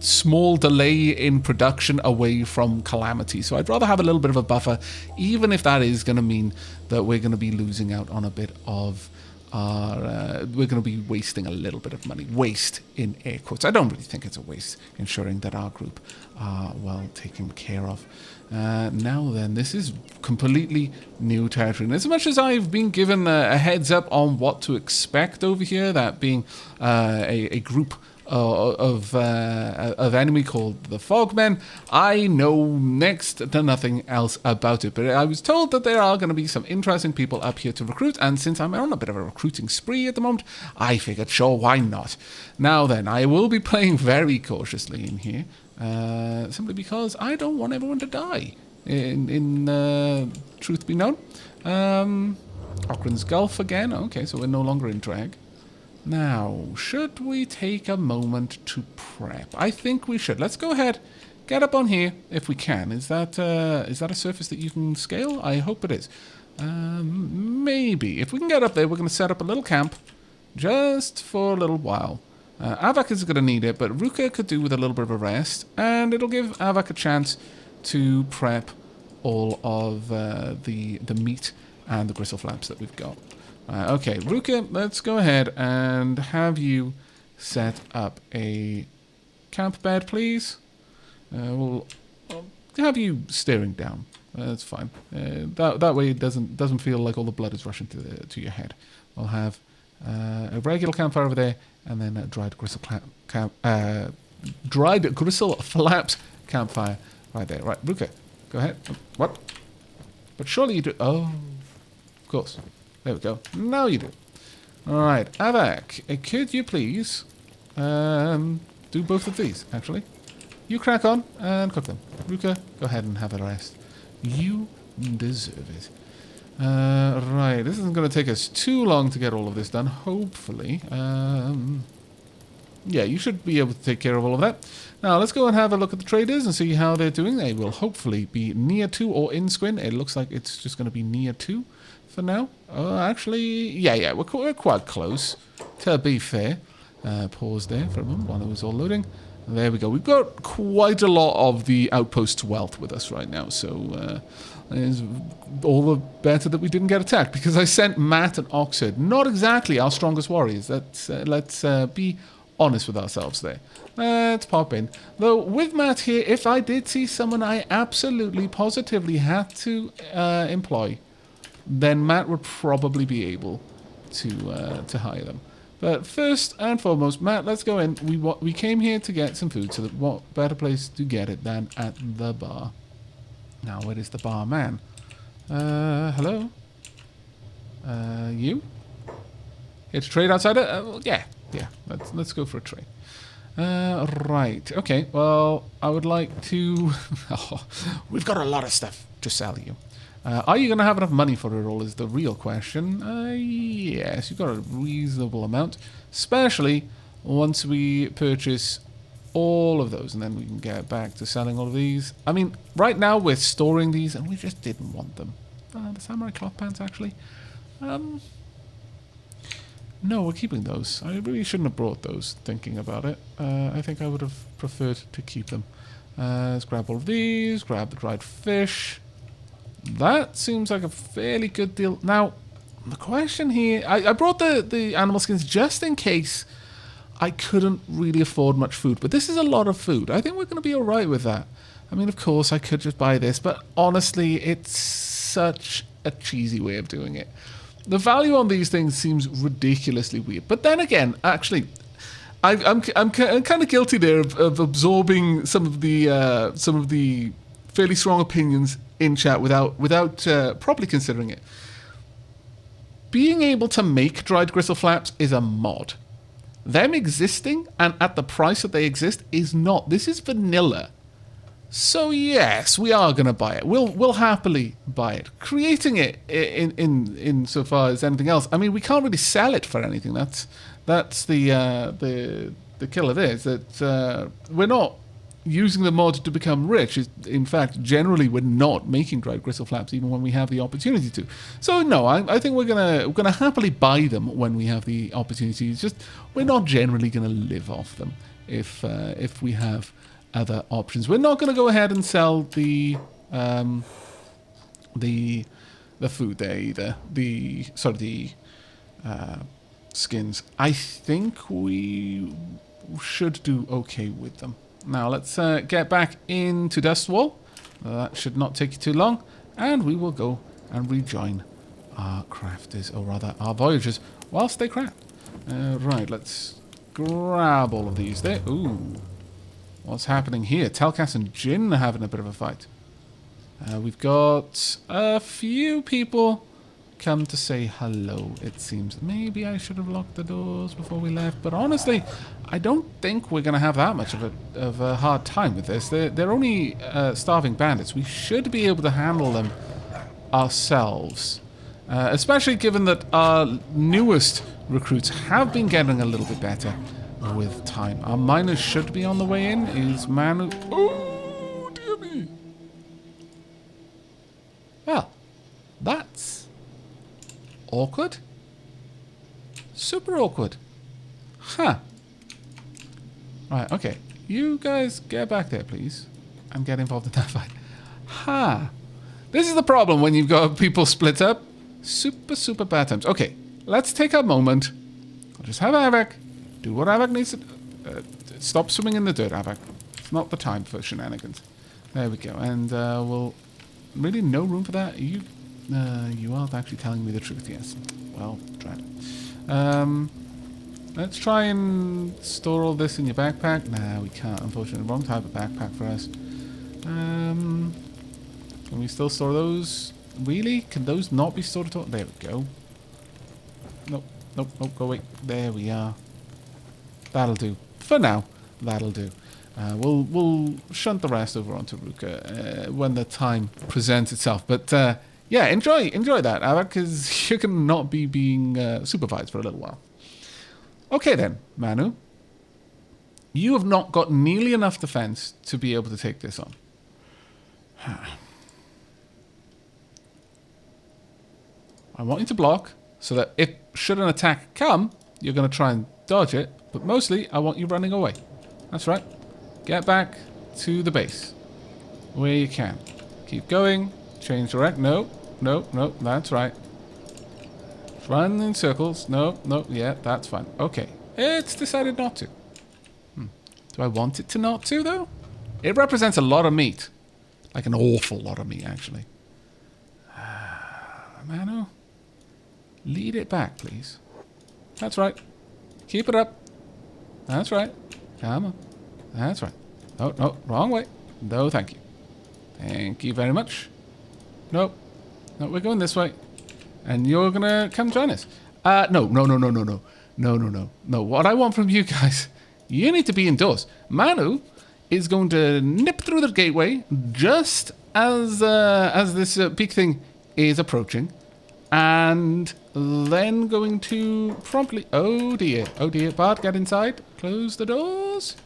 small delay in production away from calamity. So I'd rather have a little bit of a buffer, even if that is going to mean that we're going to be losing out on a bit of our, we're going to be wasting a little bit of money. Waste in air quotes. I don't really think it's a waste, ensuring that our group are well taken care of. Now then, this is completely new territory. And as much as I've been given a heads up on what to expect over here, that being a group of enemy called the Fogmen, I know next to nothing else about it. But I was told that there are going to be some interesting people up here to recruit, and since I'm on a bit of a recruiting spree at the moment, I figured, sure, why not? Now then, I will be playing very cautiously in here, simply because I don't want everyone to die. in truth be known. Ochran's Gulf again. Okay, so we're no longer in drag. Now, should we take a moment to prep? I think we should. Let's go ahead, get up on here if we can. Is that a surface that you can scale? I hope it is. Maybe. If we can get up there, we're going to set up a little camp just for a little while. Aavak is going to need it, but Ruka could do with a little bit of a rest, and it'll give Aavak a chance to prep all of the meat and the gristle flaps that we've got. Okay, Ruka, let's go ahead and have you set up a camp bed, please. We'll have you staring down. That's fine. That way it doesn't feel like all the blood is rushing to your head. We'll have a regular campfire over there, and then a dried gristle flaps campfire right there. Right, Ruka, go ahead. What? But surely you do. Oh, of course. There we go. Now you do. All right, Aavak, could you please do both of these? Actually, you crack on and cook them. Ruka, go ahead and have a rest. You deserve it. Right, this isn't going to take us too long to get all of this done, hopefully. Yeah, you should be able to take care of all of that. Now, let's go and have a look at the traders and see how they're doing. They will hopefully be near 2 or in Squin. It looks like it's just going to be near 2 for now. Actually, yeah, we're quite close, to be fair. Pause there for a moment while it was all loading. There we go. We've got quite a lot of the outpost wealth with us right now, so it's all the better that we didn't get attacked, because I sent Matt and Oxford, not exactly our strongest warriors. Let's be honest with ourselves there. Let's pop in. Though, with Matt here, if I did see someone I absolutely, positively had to employ, then Matt would probably be able to hire them. But first and foremost, Matt, let's go in. We came here to get some food, so that what better place to get it than at the bar. Now, where is the bar man? Hello? You? Here to trade outside? Yeah. Let's go for a trade. Right. Okay. Well, I would like to. We've got a lot of stuff to sell you. Are you going to have enough money for it all is the real question. Yes, you've got a reasonable amount, especially once we purchase all of those, and then we can get back to selling all of these. I mean, right now we're storing these, and we just didn't want them. The samurai cloth pants, actually. No, we're keeping those. I really shouldn't have brought those, thinking about it. I think I would have preferred to keep them. Let's grab all of these, grab the dried fish. That seems like a fairly good deal. Now, the question here... I brought the animal skins just in case I couldn't really afford much food. But this is a lot of food. I think we're going to be alright with that. I mean, of course, I could just buy this. But honestly, it's such a cheesy way of doing it. The value on these things seems ridiculously weird. But then again, actually... I'm kind of guilty there of absorbing some of the fairly strong opinions in chat without properly considering it. Being able to make dried gristle flaps is a mod. Them existing and at the price that they exist is not. This is vanilla. So yes, we are going to buy it. We'll happily buy it. Creating it in so far as anything else. I mean, we can't really sell it for anything. That's the killer there. Is that we're not using the mod to become rich. In fact, generally we're not making dried gristle flaps even when we have the opportunity to. So no, I think we're gonna happily buy them when we have the opportunity. It's just we're not generally gonna live off them if we have other options. We're not gonna go ahead and sell the food there either. The skins. I think we should do okay with them. Now let's get back into Dustwall. That should not take you too long, and we will go and rejoin our crafters, or rather our voyagers, whilst they craft. Right, let's grab all of these there. Ooh, what's happening here? Telkas and Jin are having a bit of a fight. We've got a few people come to say hello, it seems. Maybe I should have locked the doors before we left, but honestly, I don't think we're going to have that much of a hard time with this. They're only starving bandits. We should be able to handle them ourselves, especially given that our newest recruits have been getting a little bit better with time. Our miners should be on the way in. Is Manu... Oh, dear me. Well, that's awkward. Super awkward. Huh. Right, okay. You guys get back there, please. And get involved in that fight. Ha. This is the problem when you've got people split up. Super bad times. Okay, let's take a moment. I'll just have Aavak do what Aavak needs to... stop swimming in the dirt, Aavak. It's not the time for shenanigans. There we go. And we'll... Really no room for that? You are actually telling me the truth, yes. Well, tried. Let's try and store all this in your backpack. Nah, we can't, unfortunately. Wrong type of backpack for us. Can we still store those? Really? Can those not be stored at all? There we go. Nope, go away. There we are. That'll do. For now, that'll do. We'll shunt the rest over onto Ruka when the time presents itself. But yeah, enjoy that, Aavak, because you're going to not be being supervised for a little while. Okay then, Manu. You have not got nearly enough defense to be able to take this on. I want you to block so that if should an attack come, you're going to try and dodge it. But mostly, I want you running away. That's right. Get back to the base where you can. Keep going. Change direct. No, that's right. Run in circles. No, yeah, that's fine. Okay. It's decided not to. Do I want it to not to, though? It represents a lot of meat. Like an awful lot of meat, actually. Manu, lead it back, please. That's right. Keep it up. That's right. Come on. That's right. Oh, no, wrong way. No, thank you. Thank you very much. Nope. No, we're going this way. And you're going to come join us. No. No, what I want from you guys, you need to be indoors. Manu is going to nip through the gateway just as this big thing is approaching. And then going to promptly... Oh dear. Bart, get inside. Close the doors.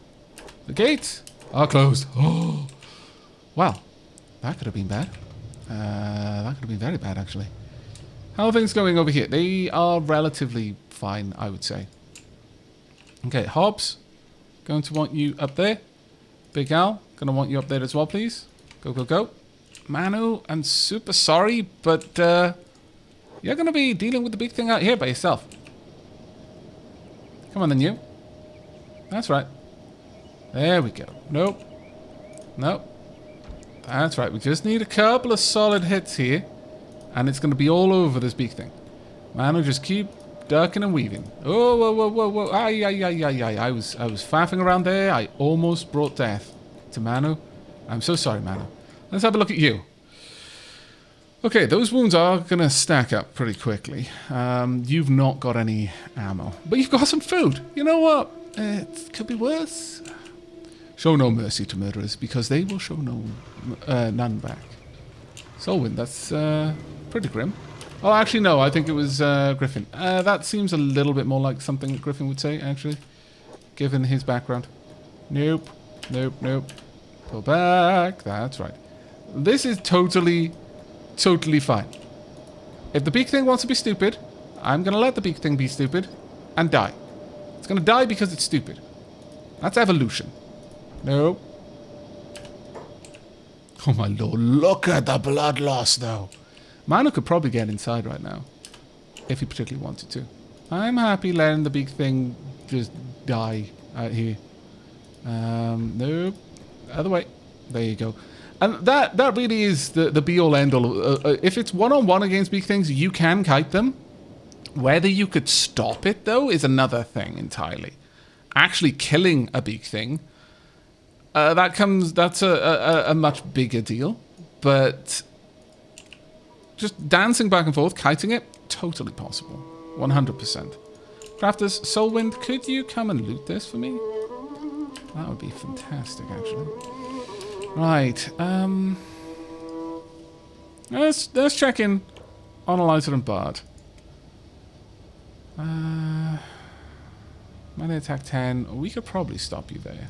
The gates are closed. Oh. Well, that could have been bad. That could have been very bad, actually. How are things going over here? They are relatively fine, I would say. Okay, Hobbs. Going to want you up there. Big Al. Going to want you up there as well, please. Go. Manu, I'm super sorry, but you're going to be dealing with the big thing out here by yourself. Come on then, you. That's right. There we go. Nope. That's right. We just need a couple of solid hits here. And it's going to be all over this big thing. Manu, just keep ducking and weaving. Oh, whoa. Ay. I was faffing around there. I almost brought death to Manu. I'm so sorry, Manu. Let's have a look at you. Okay, those wounds are going to stack up pretty quickly. You've not got any ammo. But you've got some food. You know what? It could be worse. Show no mercy to murderers, because they will show none back. Solwyn, that's pretty grim. Oh, actually, no, I think it was Griffin. That seems a little bit more like something Griffin would say, actually, given his background. Nope. Go back. That's right. This is totally fine. If the big thing wants to be stupid, I'm going to let the big thing be stupid and die. It's going to die because it's stupid. That's evolution. Nope. Oh my lord, look at the blood loss though. Manu could probably get inside right now. If he particularly wanted to. I'm happy letting the big thing just die out here. Nope. Other way. There you go. And that really is the be-all end-all. If it's one-on-one against big things, you can kite them. Whether you could stop it, though, is another thing entirely. Actually killing a big thing... that's a much bigger deal, but just dancing back and forth, kiting it, totally possible. 100%. Crafters, Soulwind, could you come and loot this for me? That would be fantastic, actually. Right, let's check in on Eliza and Bard. Melee attack 10. We could probably stop you there.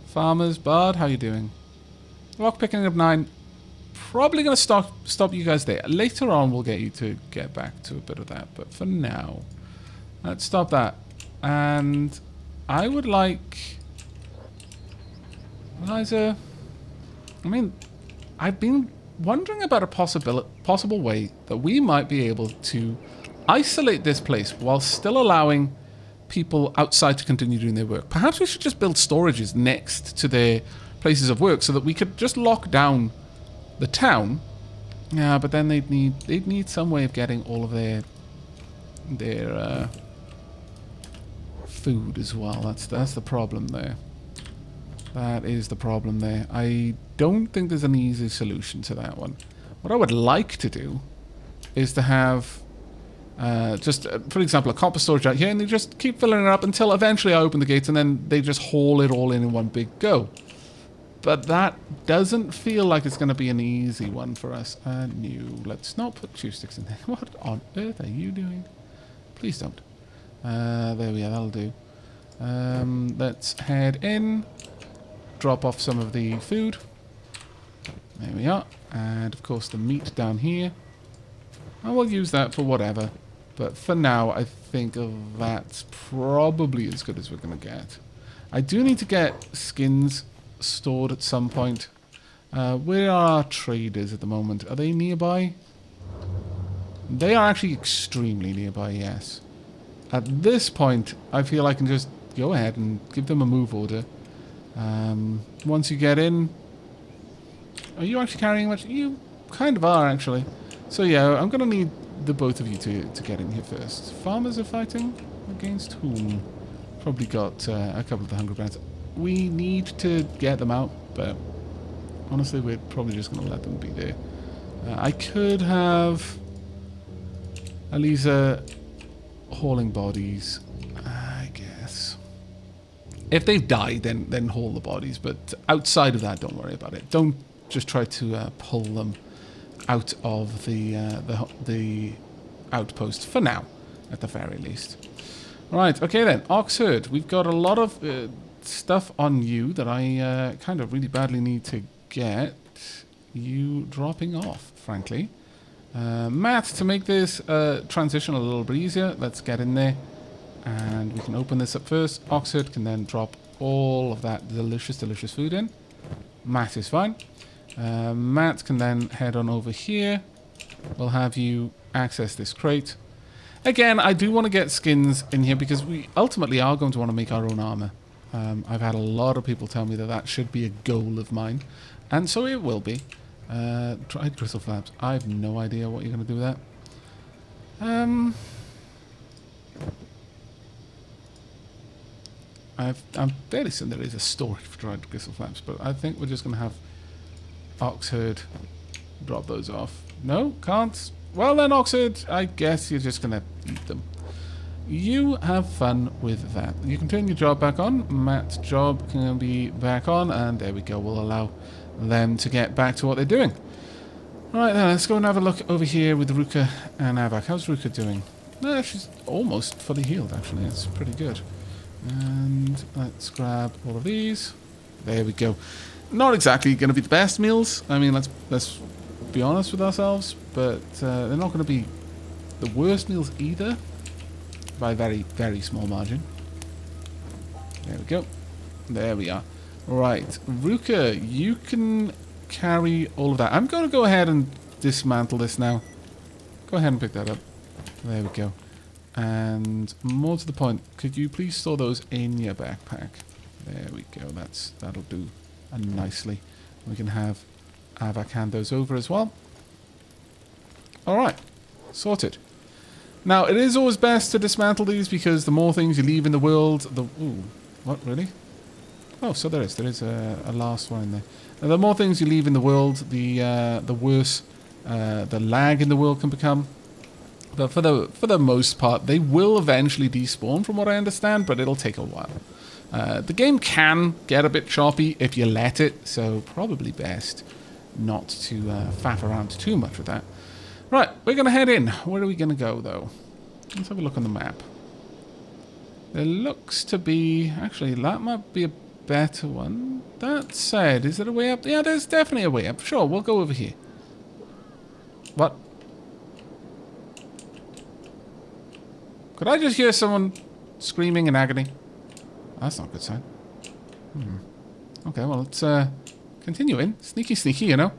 Farmers, Bard, how you doing? Rock picking up 9. Probably going to stop you guys there. Later on, we'll get you to get back to a bit of that. But for now, let's stop that. And I would like... Eliza... I mean, I've been wondering about a possible way that we might be able to isolate this place while still allowing people outside to continue doing their work. Perhaps we should just build storages next to their places of work so that we could just lock down the town. Yeah, but then they'd need some way of getting all of their food as well. That's the problem there. That is the problem there. I don't think there's an easy solution to that one. What I would like to do is to have for example, a copper storage out here, and they just keep filling it up until eventually I open the gates, and then they just haul it all in one big go. But that doesn't feel like it's going to be an easy one for us. No, let's not put chew sticks in there. What on earth are you doing? Please don't. There we are, that'll do. Let's head in, drop off some of the food. There we are. And of course the meat down here. I will use that for whatever. But for now, I think that's probably as good as we're going to get. I do need to get skins stored at some point. Where are our traders at the moment? Are they nearby? They are actually extremely nearby, yes. At this point, I feel I can just go ahead and give them a move order. Once you get in... Are you actually carrying much? You kind of are, actually. So yeah, I'm going to need the both of you to get in here first. Farmers are fighting? Against whom? Probably got a couple of the Hungry Brands. We need to get them out, but honestly, we're probably just going to let them be there. I could have Eliza hauling bodies, I guess. If they've died, then haul the bodies, but outside of that, don't worry about it. Don't just try to pull them out of the outpost for now, at the very least. Right, okay then, Oxherd. We've got a lot of stuff on you that I kind of really badly need to get you dropping off, frankly. Matt, to make this transition a little bit easier, let's get in there and we can open this up first. Oxford can then drop all of that delicious, delicious food in. Matt is fine. Matt can then head on over here. We'll have you access this crate. Again, I do want to get skins in here because we ultimately are going to want to make our own armor. I've had a lot of people tell me that that should be a goal of mine, and so it will be. Dried crystal flaps. I have no idea what you're going to do with that. I'm fairly certain there is a storage for dried crystal flaps, but I think we're just going to have Oxherd drop those off. No, can't. Well then, Oxherd, I guess you're just going to eat them. You have fun with that. You can turn your job back on. Matt's job can be back on, and there we go. We'll allow them to get back to what they're doing. Alright then, let's go and have a look over here with Ruka and Aavak. How's Ruka doing? She's almost fully healed, actually. That's pretty good. And let's grab all of these. There we go. Not exactly going to be the best meals. I mean, let's be honest with ourselves, but they're not going to be the worst meals either, by a very, very small margin. There we go. There we are. Right, Ruka, you can carry all of that. I'm going to go ahead and dismantle this now. Go ahead and pick that up. There we go. And more to the point, could you please store those in your backpack? There we go. That'll do nicely. We can have Aavak hand those over as well. Alright, sorted. Now, it is always best to dismantle these because the more things you leave in the world, Ooh, what, really? Oh, so there is a last one in there. The more things you leave in the world, the worse the lag in the world can become. But for the most part, they will eventually despawn, from what I understand, but it'll take a while. The game can get a bit choppy if you let it, so probably best not to faff around too much with that. Right, we're going to head in. Where are we going to go, though? Let's have a look on the map. There looks to be... Actually, that might be a better one. That said, is there a way up? Yeah, there's definitely a way up. Sure, we'll go over here. What? Could I just hear someone screaming in agony? That's not a good sign. Okay, well, let's continue in. Sneaky, sneaky, you know.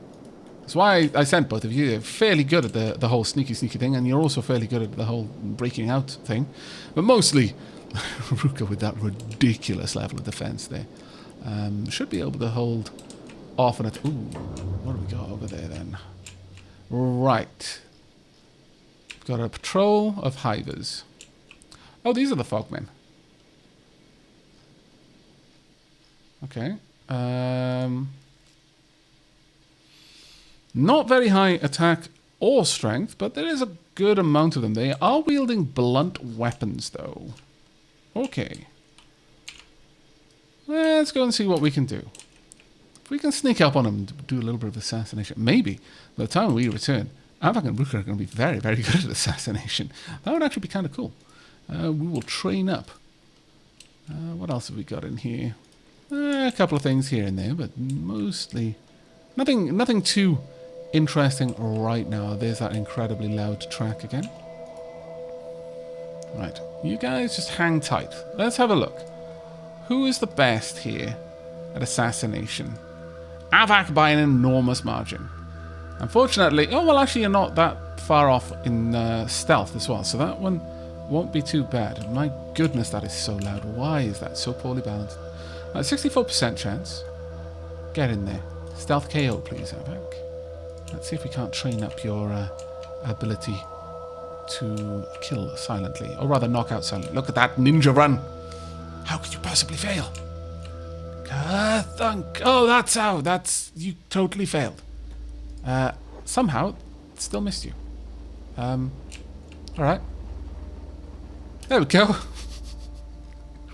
That's why I sent both of you. You're fairly good at the whole sneaky, sneaky thing, and you're also fairly good at the whole breaking out thing. But mostly, Ruka with that ridiculous level of defense there. Should be able to hold off on it. Ooh, what do we got over there then? Right. Got a patrol of hivers. Oh, these are the fogmen. Okay. Not very high attack or strength, but there is a good amount of them. They are wielding blunt weapons, though. Okay. Let's go and see what we can do. If we can sneak up on them and do a little bit of assassination, maybe by the time we return, Aavak and Ruka are going to be very, very good at assassination. That would actually be kind of cool. We will train up. What else have we got in here? A couple of things here and there, but mostly nothing too interesting right now. There's that incredibly loud track again. Right, you guys just hang tight. Let's have a look. Who is the best here at assassination? Aavak by an enormous margin. Unfortunately, oh well, actually you're not that far off in stealth as well, so that one won't be too bad. My goodness, that is so loud. Why is that so poorly balanced? 64% chance. Get in there. Stealth KO, please, Aavak. Let's see if we can't train up your ability to kill silently. Or rather, knock out silently. Look at that ninja run. How could you possibly fail? Thunk. Oh, that's how. You totally failed. Somehow, it still missed you. Alright. There we go.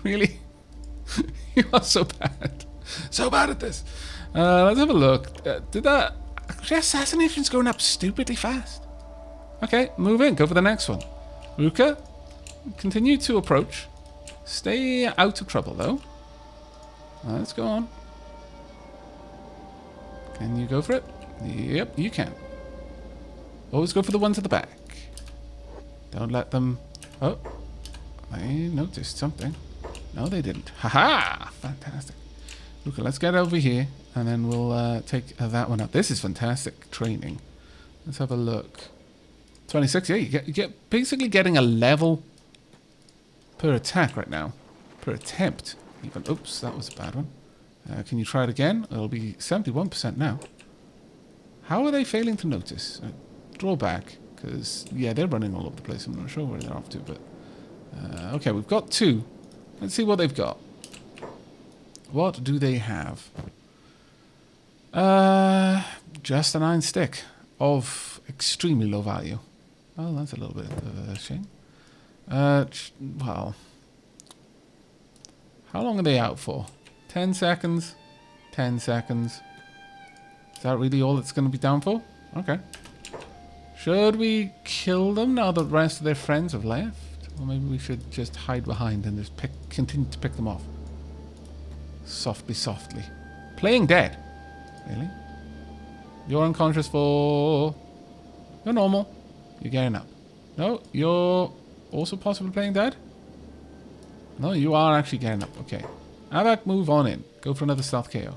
Really? You are so bad. So bad at this. Let's have a look. Did that... Actually, assassination's going up stupidly fast. Okay, move in. Go for the next one. Ruka, continue to approach. Stay out of trouble, though. Let's go on. Can you go for it? Yep, you can. Always go for the ones at the back. Don't let them... Oh, they noticed something. No, they didn't. Haha! Fantastic. Look, let's get over here, and then we'll take that one up. This is fantastic training. Let's have a look. 26, yeah, you get basically getting a level per attack right now. Per attempt, even. Oops, that was a bad one. Can you try it again? It'll be 71% now. How are they failing to notice? Draw back, because, yeah, they're running all over the place. I'm not sure where they're off to, but... okay, we've got 2. Let's see what they've got. What do they have? Just an iron stick of extremely low value. Well, that's a little bit of a shame. Well, how long are they out for? 10 seconds? 10 seconds. Is that really all it's going to be down for? Okay. Should we kill them now that the rest of their friends have left? Or maybe we should just hide behind and just continue to pick them off. Softly, softly. Playing dead. Really? You're unconscious for... You're normal. You're getting up. No, you're also possibly playing dead? No, you are actually getting up. Okay. Aavak, move on in. Go for another stealth KO.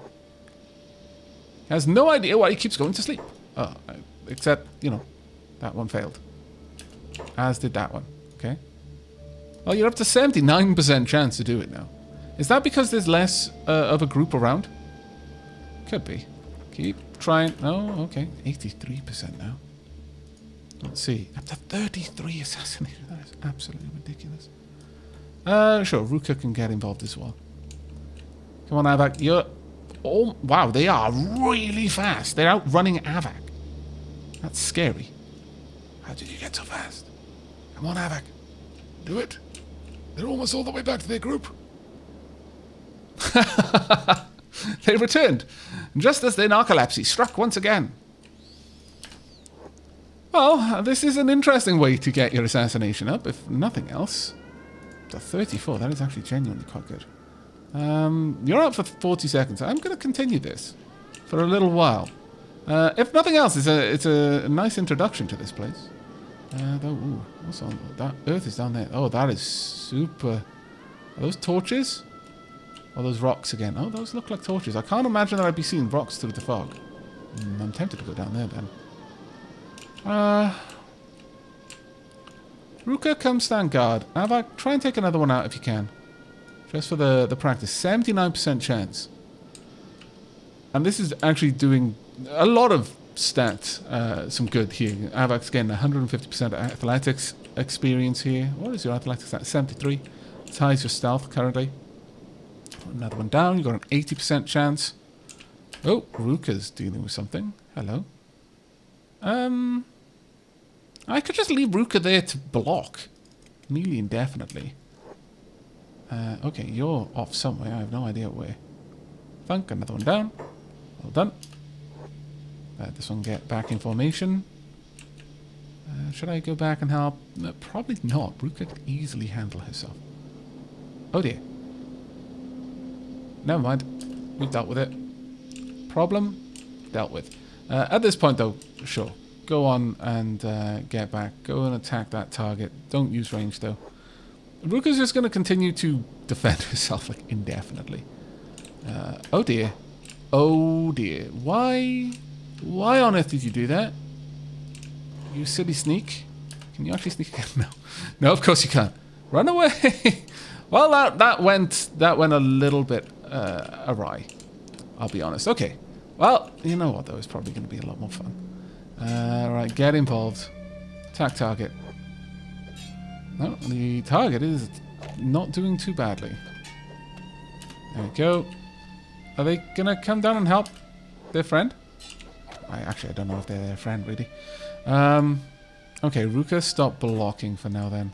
Has no idea why he keeps going to sleep. Oh, except, you know, that one failed. As did that one. Okay. Well, you're up to 79% chance to do it now. Is that because there's less of a group around? Could be. Keep trying. No, okay. 83% now. Let's see. Up to 33 assassinations. That is absolutely ridiculous. Sure, Ruka can get involved as well. Come on, Aavak. You're... Oh, wow, they are really fast. They're outrunning Aavak. That's scary. How did you get so fast? Come on, Aavak. Do it. They're almost all the way back to their group. They returned, just as their narcolepsy struck once again. Well, this is an interesting way to get your assassination up, if nothing else. The 34, that is actually genuinely quite good. You're up for 40 seconds. I'm going to continue this for a little while. If nothing else, it's a nice introduction to this place. Ooh, what's on that? Earth is down there. Oh, that is super. Are those torches? Or those rocks again? Oh, those look like torches. I can't imagine that I'd be seeing rocks through the fog. I'm tempted to go down there then. Ruka, come stand guard. Aavak, try and take another one out if you can. Just for the practice. 79% chance. And this is actually doing a lot of stats, some good here. Aavak's getting 150% athletics experience here. What is your athletics at? 73. As high as your stealth currently. Another one down. You've got an 80% chance. Oh, Ruka's dealing with something. Hello. I could just leave Ruka there to block. Nearly indefinitely. Okay, you're off somewhere. I have no idea where. Thunk, another one down. Well done. This one get back in formation. Should I go back and help? No, probably not. Ruka could easily handle herself. Oh dear. Never mind. We've dealt with it. Problem dealt with. At this point though, sure. Go on and get back. Go and attack that target. Don't use range though. Ruka's just going to continue to defend herself like indefinitely. Oh dear. Oh dear. Why on earth did you do that? You silly sneak. Can you actually sneak again? No. No, of course you can't. Run away. Well, that went a little bit awry. I'll be honest. Okay. Well, you know what though? It's probably going to be a lot more fun. Right, get involved. Attack target. No, the target is not doing too badly. There we go. Are they gonna come down and help their friend? I don't know if they're their friend really. Okay, Ruka, stop blocking for now then.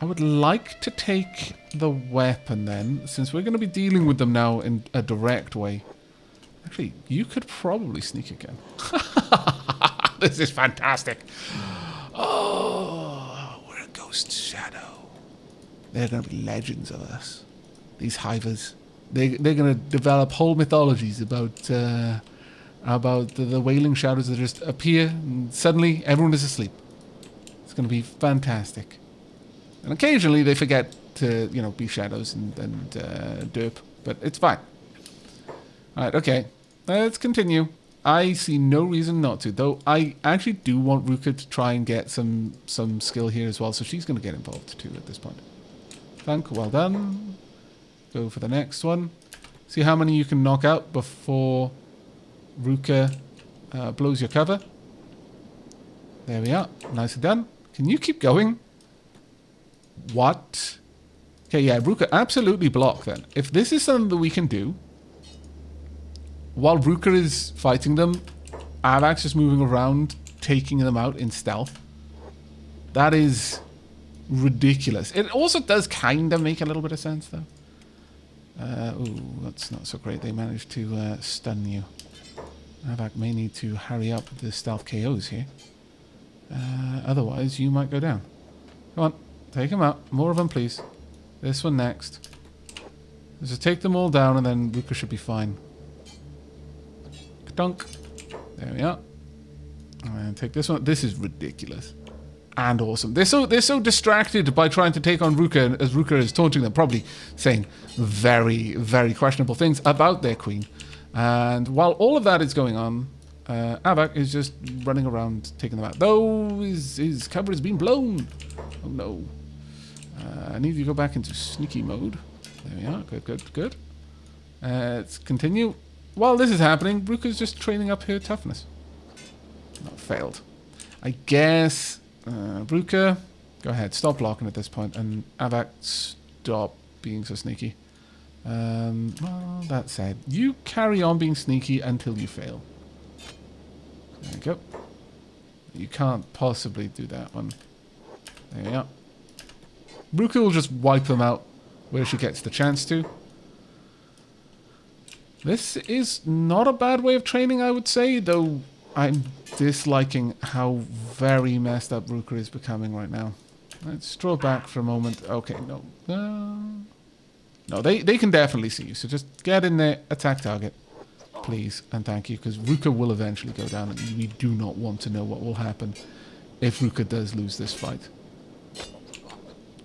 I would like to take the weapon then, since we're going to be dealing with them now in a direct way. Actually, you could probably sneak again. This is fantastic. Oh, we're a ghost shadow. They're going to be legends of us. These hivers. They're going to develop whole mythologies about the wailing shadows that just appear and suddenly everyone is asleep. It's going to be fantastic. And occasionally they forget to, be shadows and derp, but it's fine. Alright, okay. Let's continue. I see no reason not to, though I actually do want Ruka to try and get some skill here as well, so she's going to get involved too at this point. Thank, well done. Go for the next one. See how many you can knock out before Ruka blows your cover. There we are. Nicely done. Can you keep going? What? Okay, yeah, Ruka, absolutely block then. If this is something that we can do, while Ruka is fighting them, Aavak's just moving around, taking them out in stealth. That is ridiculous. It also does kind of make a little bit of sense, though. Ooh, that's not so great. They managed to stun you. Aavak may need to hurry up with the stealth KOs here. Otherwise, you might go down. Come on, take them out. More of them, please. This one next. Just take them all down, and then Ruka should be fine. Dunk. There we are. And take this one. This is ridiculous. And awesome. They're so distracted by trying to take on Ruka as Ruka is taunting them, probably saying very, very questionable things about their queen. And while all of that is going on, Aavak is just running around taking them out. Though his cover has been blown. Oh no. I need to go back into sneaky mode. There we are. Good, good, good. Let's continue. While this is happening, Ruka's just training up her toughness. Not failed. I guess, Ruka, go ahead, stop blocking at this point, and Aavak, stop being so sneaky. Well, that said, you carry on being sneaky until you fail. There you go. You can't possibly do that one. There you go. Ruka will just wipe them out where she gets the chance to. This is not a bad way of training, I would say, though I'm disliking how very messed up Ruka is becoming right now. Let's draw back for a moment. Okay, no. No, they can definitely see you, so just get in there, attack target. Please, and thank you, because Ruka will eventually go down, and we do not want to know what will happen if Ruka does lose this fight.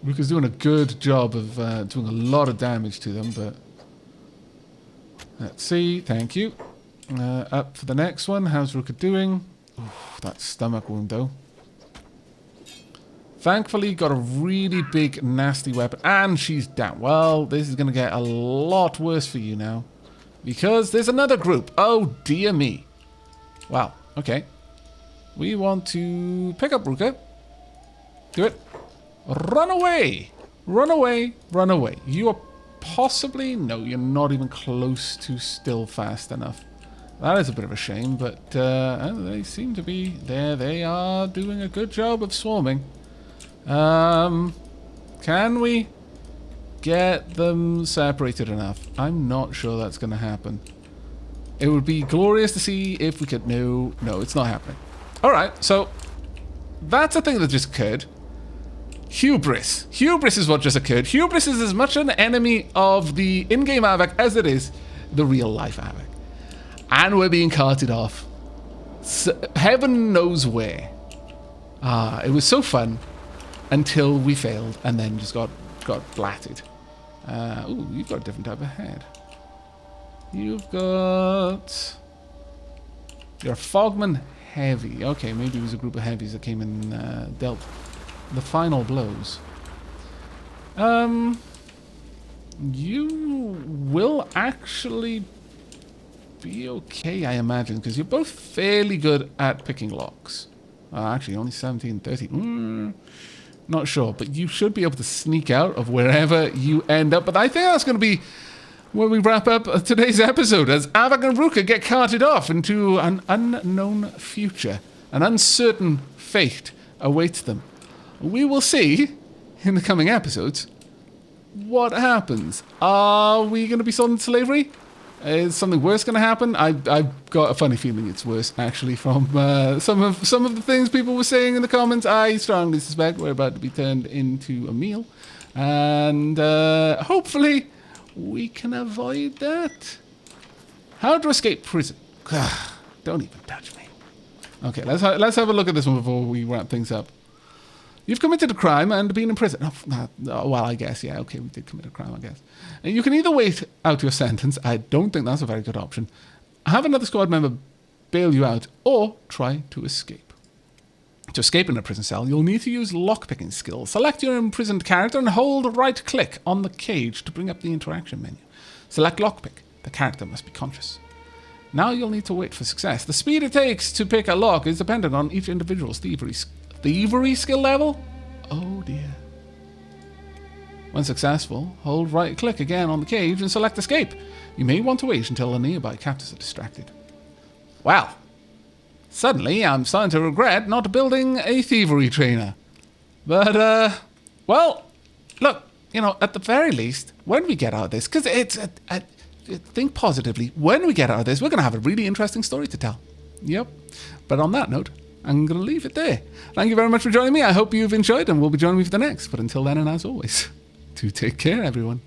Ruka's doing a good job of doing a lot of damage to them, but... Let's see, thank you. Up for the next one, how's Ruka doing? Oof, that stomach wound, though. Thankfully, got a really big, nasty weapon, and she's down. Well, this is going to get a lot worse for you now. Because there's another group. Oh, dear me. Wow, okay. We want to pick up Ruka. Do it. Run away! Run away, run away. You are possibly... No, you're not even close to still fast enough. That is a bit of a shame, but they seem to be... There, they are doing a good job of swarming. Can we get them separated enough? I'm not sure that's going to happen. It would be glorious to see if we could... No, it's not happening. Alright, so that's a thing that just occurred. Hubris. Hubris is what just occurred. Hubris is as much an enemy of the in-game Aavak as it is the real-life Aavak. And we're being carted off. So, heaven knows where. It was so fun until we failed and then just got blatted. Ooh, you've got a different type of head. You've got... You're a Fogman Heavy. Okay, maybe it was a group of heavies that came and dealt the final blows. You will actually be okay, I imagine, because you're both fairly good at picking locks. Actually, only 17, 30. Not sure, but you should be able to sneak out of wherever you end up. But I think that's going to be where we wrap up today's episode, as Aavak and Ruka get carted off into an unknown future. An uncertain fate awaits them. We will see in the coming episodes what happens. Are we going to be sold into slavery? Is something worse going to happen? I've got a funny feeling it's worse, actually, from some of the things people were saying in the comments. I strongly suspect we're about to be turned into a meal. And hopefully we can avoid that. How to escape prison? Don't even touch me. Okay, let's have a look at this one before we wrap things up. You've committed a crime and been in prison. Oh, well, I guess, yeah, okay, we did commit a crime, I guess. You can either wait out your sentence, I don't think that's a very good option, have another squad member bail you out, or try to escape. To escape in a prison cell, you'll need to use lockpicking skills. Select your imprisoned character and hold right-click on the cage to bring up the interaction menu. Select lockpick. The character must be conscious. Now you'll need to wait for success. The speed it takes to pick a lock is dependent on each individual's thievery skill level? Oh dear. When successful, hold right-click again on the cage and select escape. You may want to wait until the nearby captors are distracted. Well, suddenly I'm starting to regret not building a thievery trainer. But, well, look, you know, at the very least, when we get out of this, because think positively, when we get out of this, we're going to have a really interesting story to tell. Yep. But on that note, I'm going to leave it there. Thank you very much for joining me. I hope you've enjoyed and will be joining me for the next. But until then, and as always, do take care, everyone.